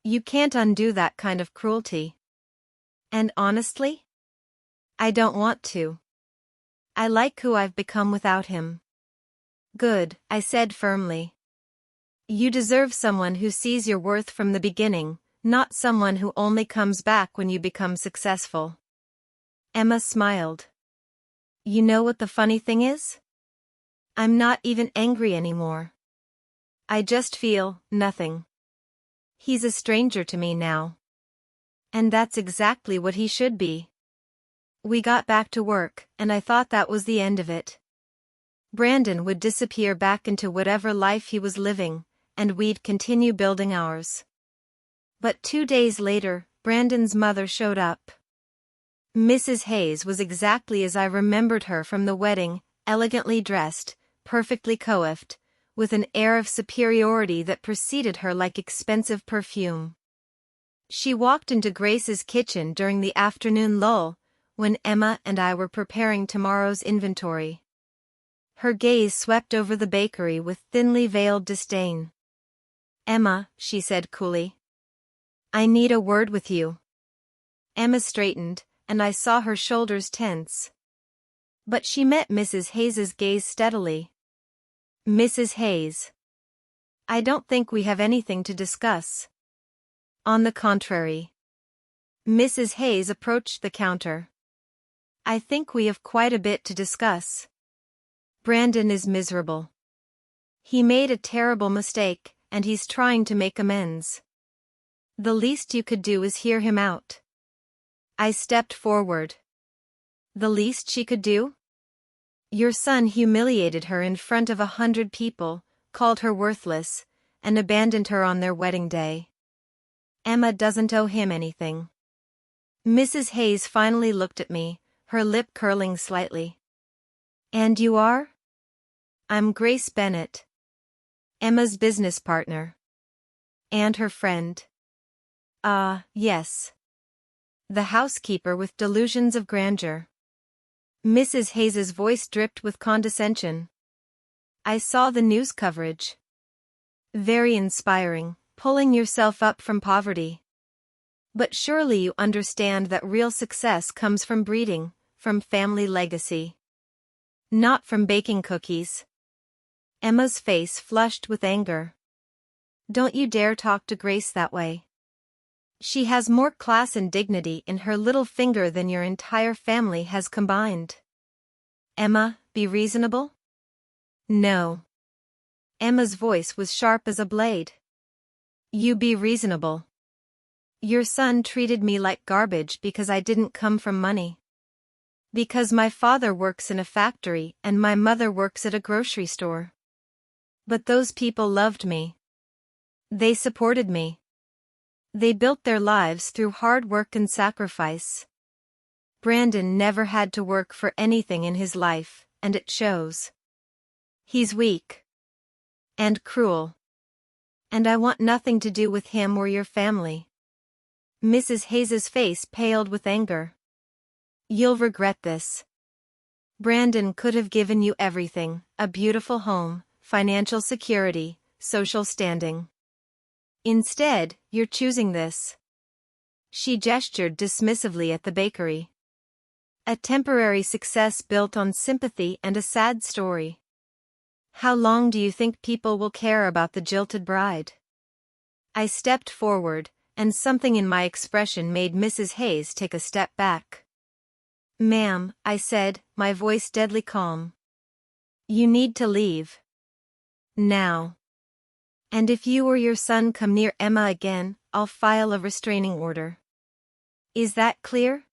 You can't undo that kind of cruelty. And honestly, I don't want to. I like who I've become without him." "Good," I said firmly. "You deserve someone who sees your worth from the beginning, not someone who only comes back when you become successful." Emma smiled. "You know what the funny thing is? I'm not even angry anymore. I just feel nothing. He's a stranger to me now. And that's exactly what he should be." We got back to work, and I thought that was the end of it. Brandon would disappear back into whatever life he was living, and we'd continue building ours. But 2 days later, Brandon's mother showed up. Mrs. Hayes was exactly as I remembered her from the wedding, elegantly dressed, perfectly coiffed, with an air of superiority that preceded her like expensive perfume. She walked into Grace's kitchen during the afternoon lull, when Emma and I were preparing tomorrow's inventory. Her gaze swept over the bakery with thinly veiled disdain. "Emma," she said coolly. "I need a word with you." Emma straightened, and I saw her shoulders tense. But she met Mrs. Hayes's gaze steadily. "Mrs. Hayes. I don't think we have anything to discuss." "On the contrary." Mrs. Hayes approached the counter. "I think we have quite a bit to discuss. Brandon is miserable. He made a terrible mistake, and he's trying to make amends. The least you could do is hear him out." I stepped forward. "The least she could do? Your son humiliated her in front of 100 people, called her worthless, and abandoned her on their wedding day. Emma doesn't owe him anything." Mrs. Hayes finally looked at me, her lip curling slightly. "And you are?" "I'm Grace Bennett. Emma's business partner. And her friend." Yes. The housekeeper with delusions of grandeur." Mrs. Hayes's voice dripped with condescension. I saw the news coverage. Very inspiring, pulling yourself up from poverty. But surely you understand that real success comes from breeding, from family legacy. Not from baking cookies. Emma's face flushed with anger. Don't you dare talk to Grace that way. She has more class and dignity in her little finger than your entire family has combined. Emma, be reasonable? No. Emma's voice was sharp as a blade. You be reasonable. Your son treated me like garbage because I didn't come from money. Because my father works in a factory and my mother works at a grocery store. But those people loved me. They supported me. They built their lives through hard work and sacrifice. Brandon never had to work for anything in his life, and it shows. He's weak. And cruel. And I want nothing to do with him or your family. Mrs. Hayes's face paled with anger. You'll regret this. Brandon could have given you everything, a beautiful home, financial security, social standing. Instead, you're choosing this. She gestured dismissively at the bakery. A temporary success built on sympathy and a sad story. How long do you think people will care about the jilted bride? I stepped forward, and something in my expression made Mrs. Hayes take a step back. Ma'am, I said, my voice deadly calm. You need to leave. Now. And if you or your son come near Emma again, I'll file a restraining order. Is that clear?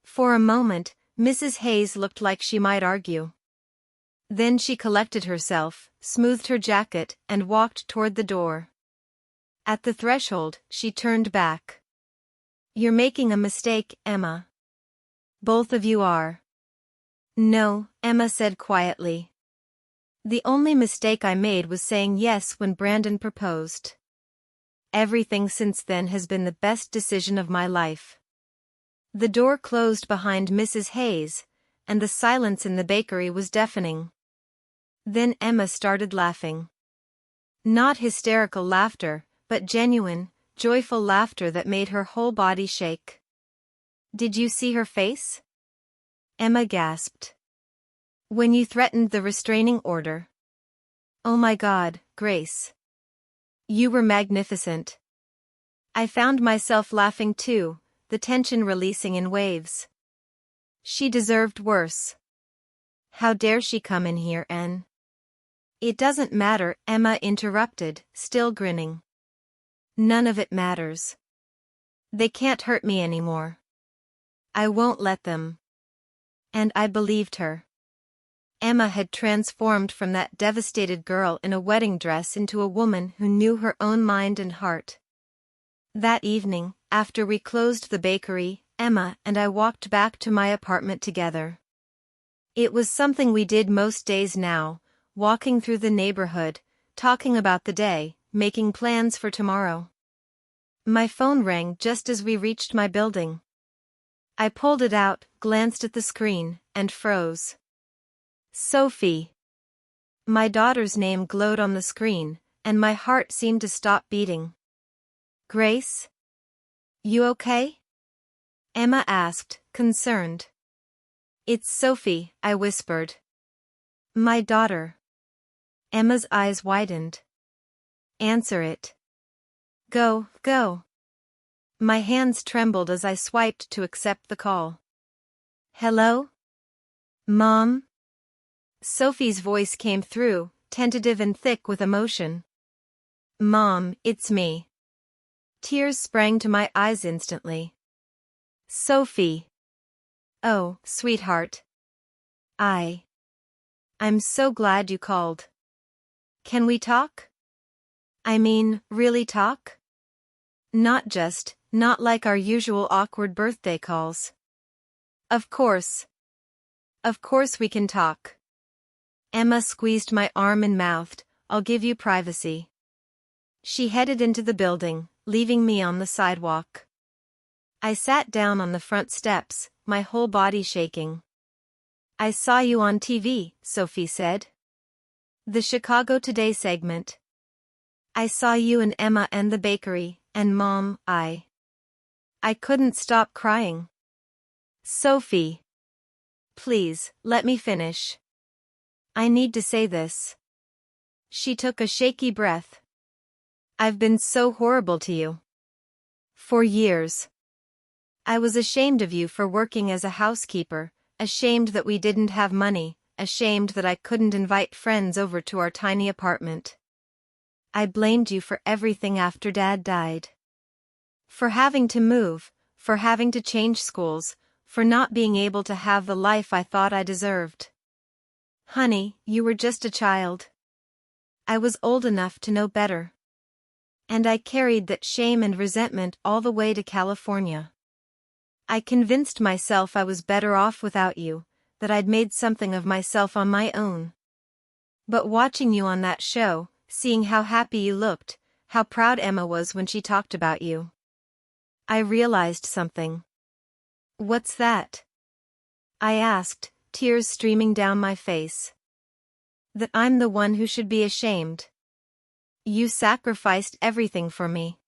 For a moment, Mrs. Hayes looked like she might argue. Then she collected herself, smoothed her jacket, and walked toward the door. At the threshold, she turned back. You're making a mistake, Emma. Both of you are. No, Emma said quietly. The only mistake I made was saying yes when Brandon proposed. Everything since then has been the best decision of my life. The door closed behind Mrs. Hayes, and the silence in the bakery was deafening. Then Emma started laughing. Not hysterical laughter, but genuine, joyful laughter that made her whole body shake. Did you see her face? Emma gasped. When you threatened the restraining order. Oh my God, Grace. You were magnificent. I found myself laughing too, the tension releasing in waves. She deserved worse. How dare she come in here and... It doesn't matter, Emma interrupted, still grinning. None of it matters. They can't hurt me anymore. I won't let them. And I believed her. Emma had transformed from that devastated girl in a wedding dress into a woman who knew her own mind and heart. That evening, after we closed the bakery, Emma and I walked back to my apartment together. It was something we did most days now, walking through the neighborhood, talking about the day, making plans for tomorrow. My phone rang just as we reached my building. I pulled it out, glanced at the screen, and froze. Sophie. My daughter's name glowed on the screen, and my heart seemed to stop beating. Grace? You okay? Emma asked, concerned. It's Sophie, I whispered. My daughter. Emma's eyes widened. Answer it. Go, go. My hands trembled as I swiped to accept the call. Hello? Mom? Sophie's voice came through, tentative and thick with emotion. Mom, it's me. Tears sprang to my eyes instantly. Sophie. Oh, sweetheart. I'm so glad you called. Can we talk? I mean, really talk? Not like our usual awkward birthday calls. Of course. Of course we can talk. Emma squeezed my arm and mouthed, I'll give you privacy. She headed into the building, leaving me on the sidewalk. I sat down on the front steps, my whole body shaking. I saw you on TV, Sophie said. The Chicago Today segment. I saw you and Emma and the bakery, and Mom, I couldn't stop crying. Sophie. Please, let me finish. I need to say this. She took a shaky breath. I've been so horrible to you. For years. I was ashamed of you for working as a housekeeper, ashamed that we didn't have money, ashamed that I couldn't invite friends over to our tiny apartment. I blamed you for everything after Dad died. For having to move, for having to change schools, for not being able to have the life I thought I deserved. Honey, you were just a child. I was old enough to know better. And I carried that shame and resentment all the way to California. I convinced myself I was better off without you, that I'd made something of myself on my own. But watching you on that show, seeing how happy you looked, how proud Emma was when she talked about you, I realized something. What's that? I asked, tears streaming down my face. That I'm the one who should be ashamed. You sacrificed everything for me.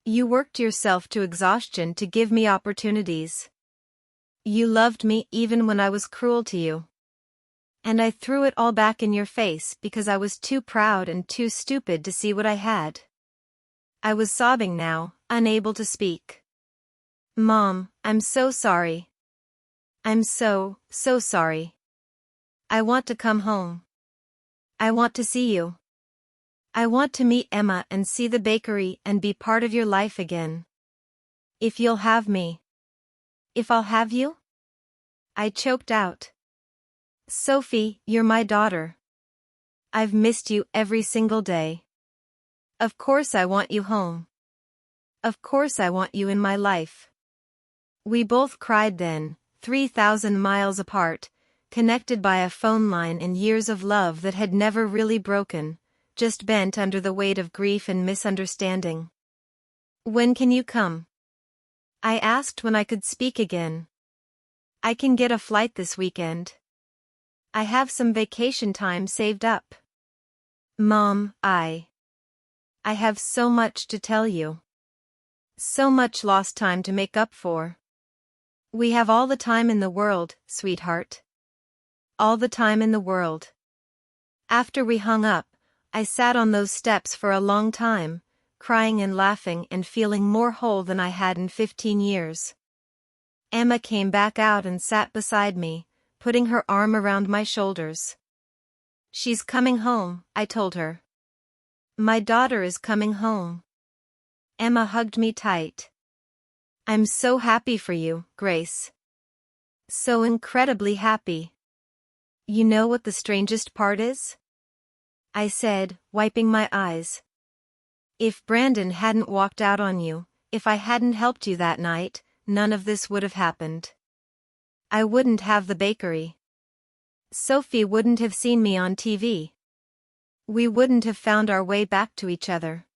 You worked yourself to exhaustion to give me opportunities. You loved me even when I was cruel to you. And I threw it all back in your face because I was too proud and too stupid to see what I had. I was sobbing now, unable to speak. Mom, I'm so sorry. I'm so sorry. I want to come home. I want to see you. I want to meet Emma and see the bakery and be part of your life again. If you'll have me. If I'll have you? I choked out. Sophie, you're my daughter. I've missed you every single day. Of course I want you home. Of course I want you in my life. We both cried then, 3,000 miles apart, connected by a phone line and years of love that had never really broken, just bent under the weight of grief and misunderstanding. When can you come? I asked when I could speak again. I can get a flight this weekend. I have some vacation time saved up. Mom, I have so much to tell you. So much lost time to make up for. We have all the time in the world, sweetheart. All the time in the world. After we hung up, I sat on those steps for a long time, crying and laughing and feeling more whole than I had in 15 years. Emma came back out and sat beside me, putting her arm around my shoulders. She's coming home, I told her. My daughter is coming home. Emma hugged me tight. I'm so happy for you, Grace. So incredibly happy. You know what the strangest part is? I said, wiping my eyes. If Brandon hadn't walked out on you, if I hadn't helped you that night, none of this would have happened. I wouldn't have the bakery. Sophie wouldn't have seen me on TV. We wouldn't have found our way back to each other.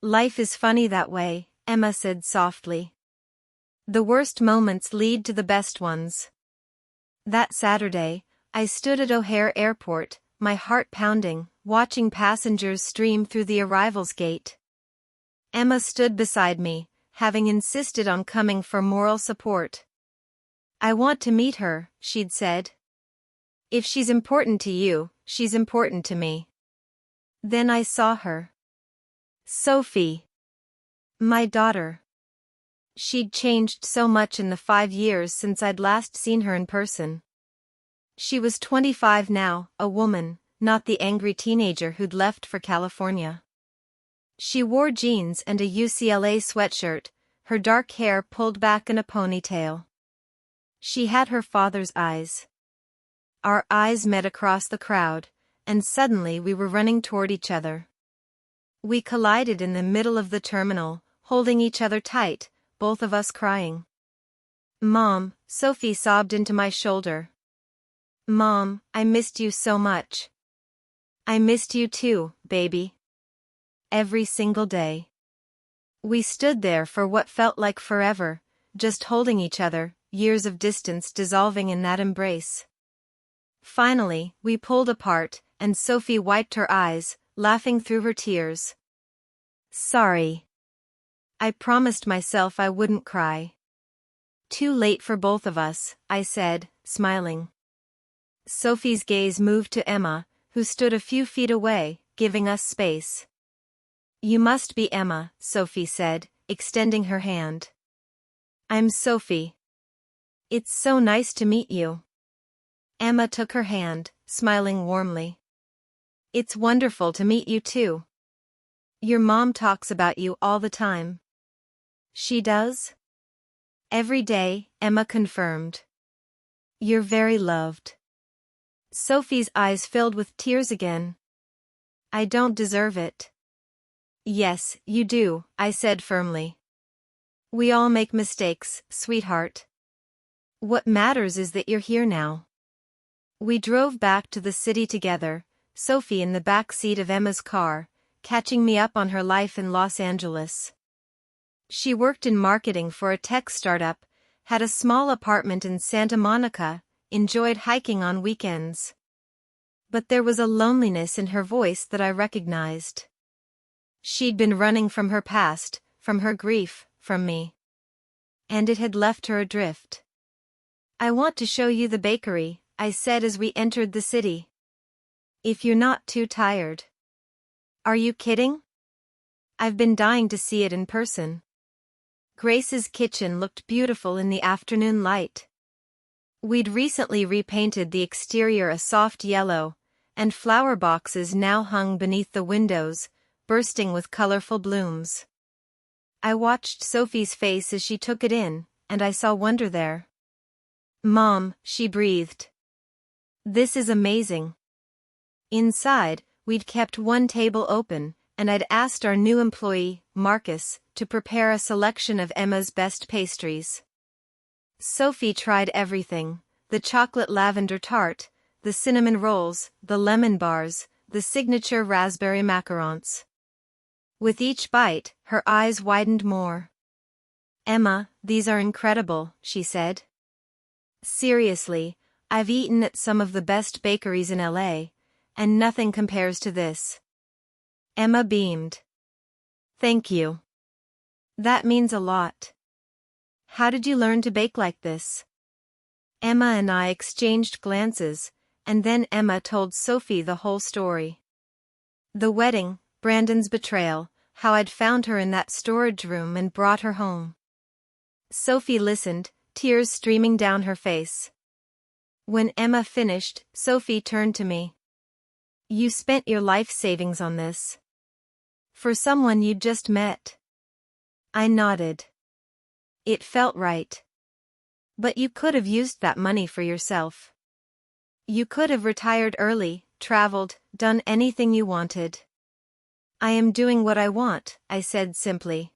Life is funny that way, Emma said softly. The worst moments lead to the best ones. That Saturday, I stood at O'Hare Airport, my heart pounding, watching passengers stream through the arrivals gate. Emma stood beside me, having insisted on coming for moral support. I want to meet her, she'd said. If she's important to you, she's important to me. Then I saw her. Sophie. My daughter. She'd changed so much in the 5 years since I'd last seen her in person. She was 25 now, a woman, not the angry teenager who'd left for California. She wore jeans and a UCLA sweatshirt, her dark hair pulled back in a ponytail. She had her father's eyes. Our eyes met across the crowd, and suddenly we were running toward each other. We collided in the middle of the terminal, holding each other tight, both of us crying. Mom, Sophie sobbed into my shoulder. Mom, I missed you so much. I missed you too, baby. Every single day. We stood there for what felt like forever, just holding each other, years of distance dissolving in that embrace. Finally, we pulled apart, and Sophie wiped her eyes, laughing through her tears. Sorry. I promised myself I wouldn't cry. Too late for both of us, I said, smiling. Sophie's gaze moved to Emma, who stood a few feet away, giving us space. You must be Emma, Sophie said, extending her hand. I'm Sophie. It's so nice to meet you. Emma took her hand, smiling warmly. It's wonderful to meet you too. Your mom talks about you all the time. She does? Every day, Emma confirmed. You're very loved. Sophie's eyes filled with tears again. I don't deserve it. Yes, you do, I said firmly. We all make mistakes, sweetheart. What matters is that you're here now. We drove back to the city together, Sophie in the back seat of Emma's car, catching me up on her life in Los Angeles. She worked in marketing for a tech startup, had a small apartment in Santa Monica, enjoyed hiking on weekends. But there was a loneliness in her voice that I recognized. She'd been running from her past, from her grief, from me. And it had left her adrift. I want to show you the bakery, I said as we entered the city. If you're not too tired. Are you kidding? I've been dying to see it in person. Grace's kitchen looked beautiful in the afternoon light. We'd recently repainted the exterior a soft yellow, and flower boxes now hung beneath the windows, bursting with colorful blooms. I watched Sophie's face as she took it in, and I saw wonder there. Mom, she breathed. This is amazing. Inside, we'd kept one table open, and I'd asked our new employee, Marcus, to prepare a selection of Emma's best pastries. Sophie tried everything, the chocolate lavender tart, the cinnamon rolls, the lemon bars, the signature raspberry macarons. With each bite, her eyes widened more. Emma, these are incredible, she said. Seriously, I've eaten at some of the best bakeries in LA, and nothing compares to this. Emma beamed. Thank you. That means a lot. How did you learn to bake like this? Emma and I exchanged glances, and then Emma told Sophie the whole story. The wedding, Brandon's betrayal, how I'd found her in that storage room and brought her home. Sophie listened, tears streaming down her face. When Emma finished, Sophie turned to me. You spent your life savings on this. For someone you'd just met. I nodded. It felt right. But you could have used that money for yourself. You could have retired early, traveled, done anything you wanted. I am doing what I want, I said simply.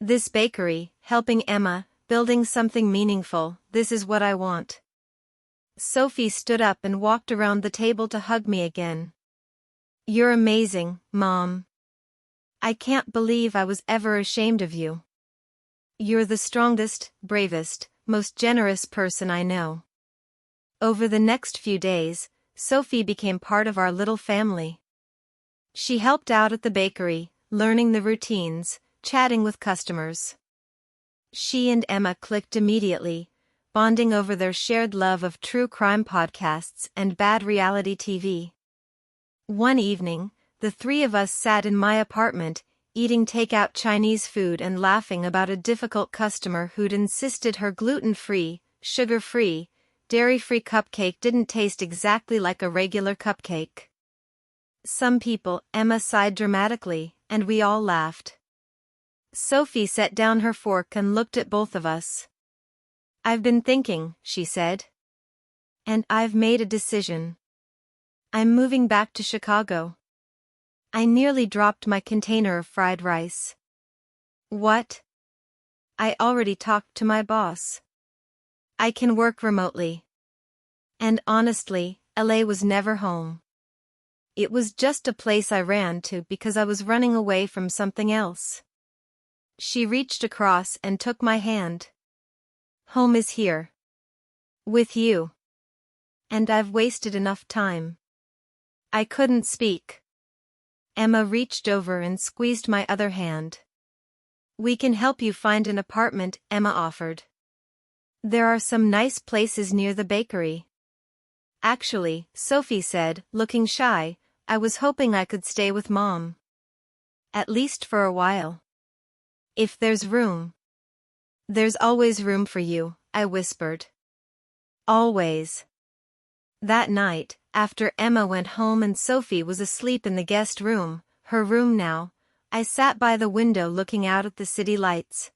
This bakery, helping Emma, building something meaningful, this is what I want. Sophie stood up and walked around the table to hug me again. You're amazing, Mom. I can't believe I was ever ashamed of you. You're the strongest, bravest, most generous person I know. Over the next few days, Sophie became part of our little family. She helped out at the bakery, learning the routines, chatting with customers. She and Emma clicked immediately, bonding over their shared love of true crime podcasts and bad reality TV. One evening, the three of us sat in my apartment, eating takeout Chinese food and laughing about a difficult customer who'd insisted her gluten-free, sugar-free, dairy-free cupcake didn't taste exactly like a regular cupcake. Some people, Emma sighed dramatically, and we all laughed. Sophie set down her fork and looked at both of us. I've been thinking, she said. And I've made a decision. I'm moving back to Chicago. I nearly dropped my container of fried rice. What? I already talked to my boss. I can work remotely. And honestly, LA was never home. It was just a place I ran to because I was running away from something else. She reached across and took my hand. Home is here. With you. And I've wasted enough time. I couldn't speak. Emma reached over and squeezed my other hand. We can help you find an apartment, Emma offered. There are some nice places near the bakery. Actually, Sophie said, looking shy, I was hoping I could stay with Mom. At least for a while. If there's room. There's always room for you, I whispered. Always. That night, after Emma went home and Sophie was asleep in the guest room, her room now, I sat by the window looking out at the city lights.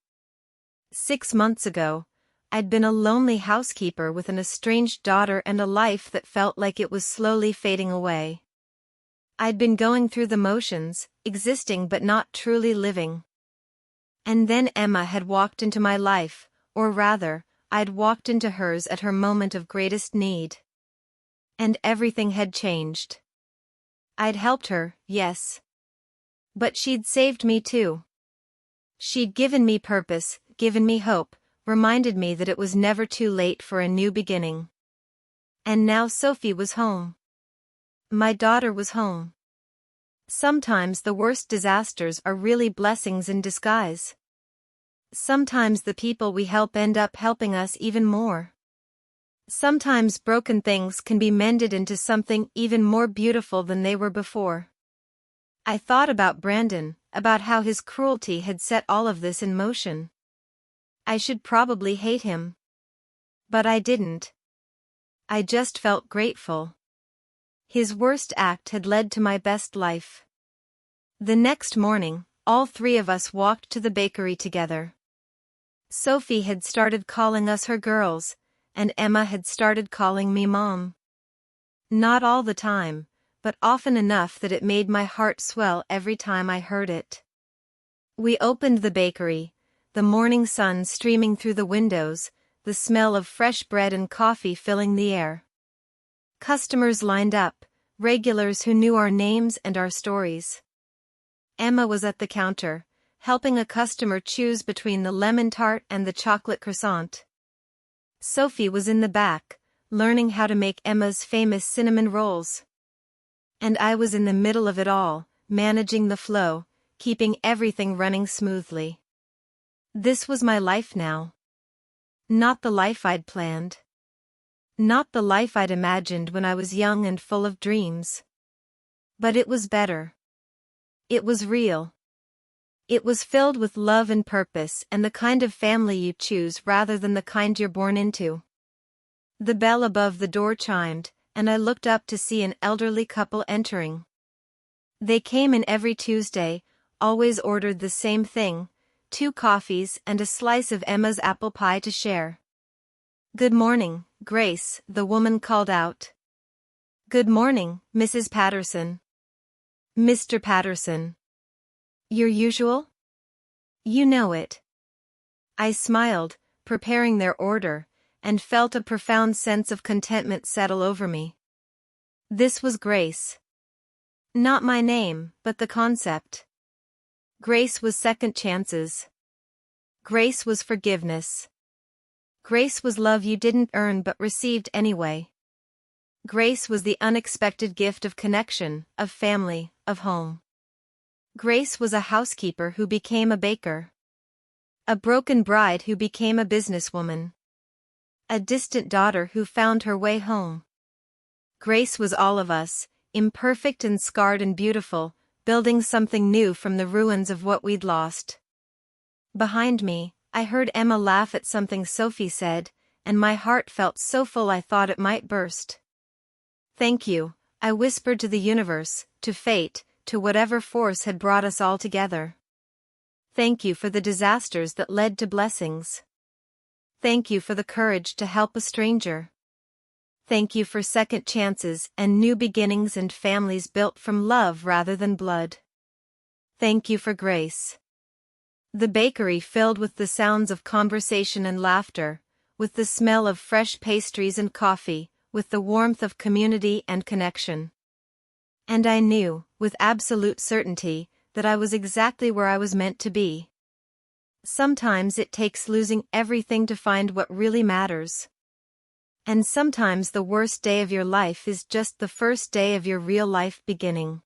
6 months ago, I'd been a lonely housekeeper with an estranged daughter and a life that felt like it was slowly fading away. I'd been going through the motions, existing but not truly living. And then Emma had walked into my life, or rather, I'd walked into hers at her moment of greatest need. And everything had changed. I'd helped her, yes. But she'd saved me too. She'd given me purpose, given me hope, reminded me that it was never too late for a new beginning. And now Sophie was home. My daughter was home. Sometimes the worst disasters are really blessings in disguise. Sometimes the people we help end up helping us even more. Sometimes broken things can be mended into something even more beautiful than they were before. I thought about Brandon, about how his cruelty had set all of this in motion. I should probably hate him. But I didn't. I just felt grateful. His worst act had led to my best life. The next morning, all 3 of us walked to the bakery together. Sophie had started calling us her girls, and Emma had started calling me Mom. Not all the time, but often enough that it made my heart swell every time I heard it. We opened the bakery, the morning sun streaming through the windows, the smell of fresh bread and coffee filling the air. Customers lined up, regulars who knew our names and our stories. Emma was at the counter, helping a customer choose between the lemon tart and the chocolate croissant. Sophie was in the back, learning how to make Emma's famous cinnamon rolls. And I was in the middle of it all, managing the flow, keeping everything running smoothly. This was my life now. Not the life I'd planned. Not the life I'd imagined when I was young and full of dreams. But it was better. It was real. It was filled with love and purpose and the kind of family you choose rather than the kind you're born into. The bell above the door chimed, and I looked up to see an elderly couple entering. They came in every Tuesday, always ordered the same thing, 2 coffees and a slice of Emma's apple pie to share. "Good morning, Grace," the woman called out. "Good morning, Mrs. Patterson." "Mr. Patterson." "Your usual?" "You know it." I smiled, preparing their order, and felt a profound sense of contentment settle over me. This was Grace. Not my name, but the concept. Grace was second chances. Grace was forgiveness. Grace was love you didn't earn but received anyway. Grace was the unexpected gift of connection, of family, of home. Grace was a housekeeper who became a baker. A broken bride who became a businesswoman. A distant daughter who found her way home. Grace was all of us, imperfect and scarred and beautiful, building something new from the ruins of what we'd lost. Behind me, I heard Emma laugh at something Sophie said, and my heart felt so full I thought it might burst. "Thank you," I whispered to the universe, to fate, to whatever force had brought us all together. Thank you for the disasters that led to blessings. Thank you for the courage to help a stranger. Thank you for second chances and new beginnings and families built from love rather than blood. Thank you for grace. The bakery filled with the sounds of conversation and laughter, with the smell of fresh pastries and coffee, with the warmth of community and connection. And I knew, with absolute certainty, that I was exactly where I was meant to be. Sometimes it takes losing everything to find what really matters. And sometimes the worst day of your life is just the first day of your real life beginning.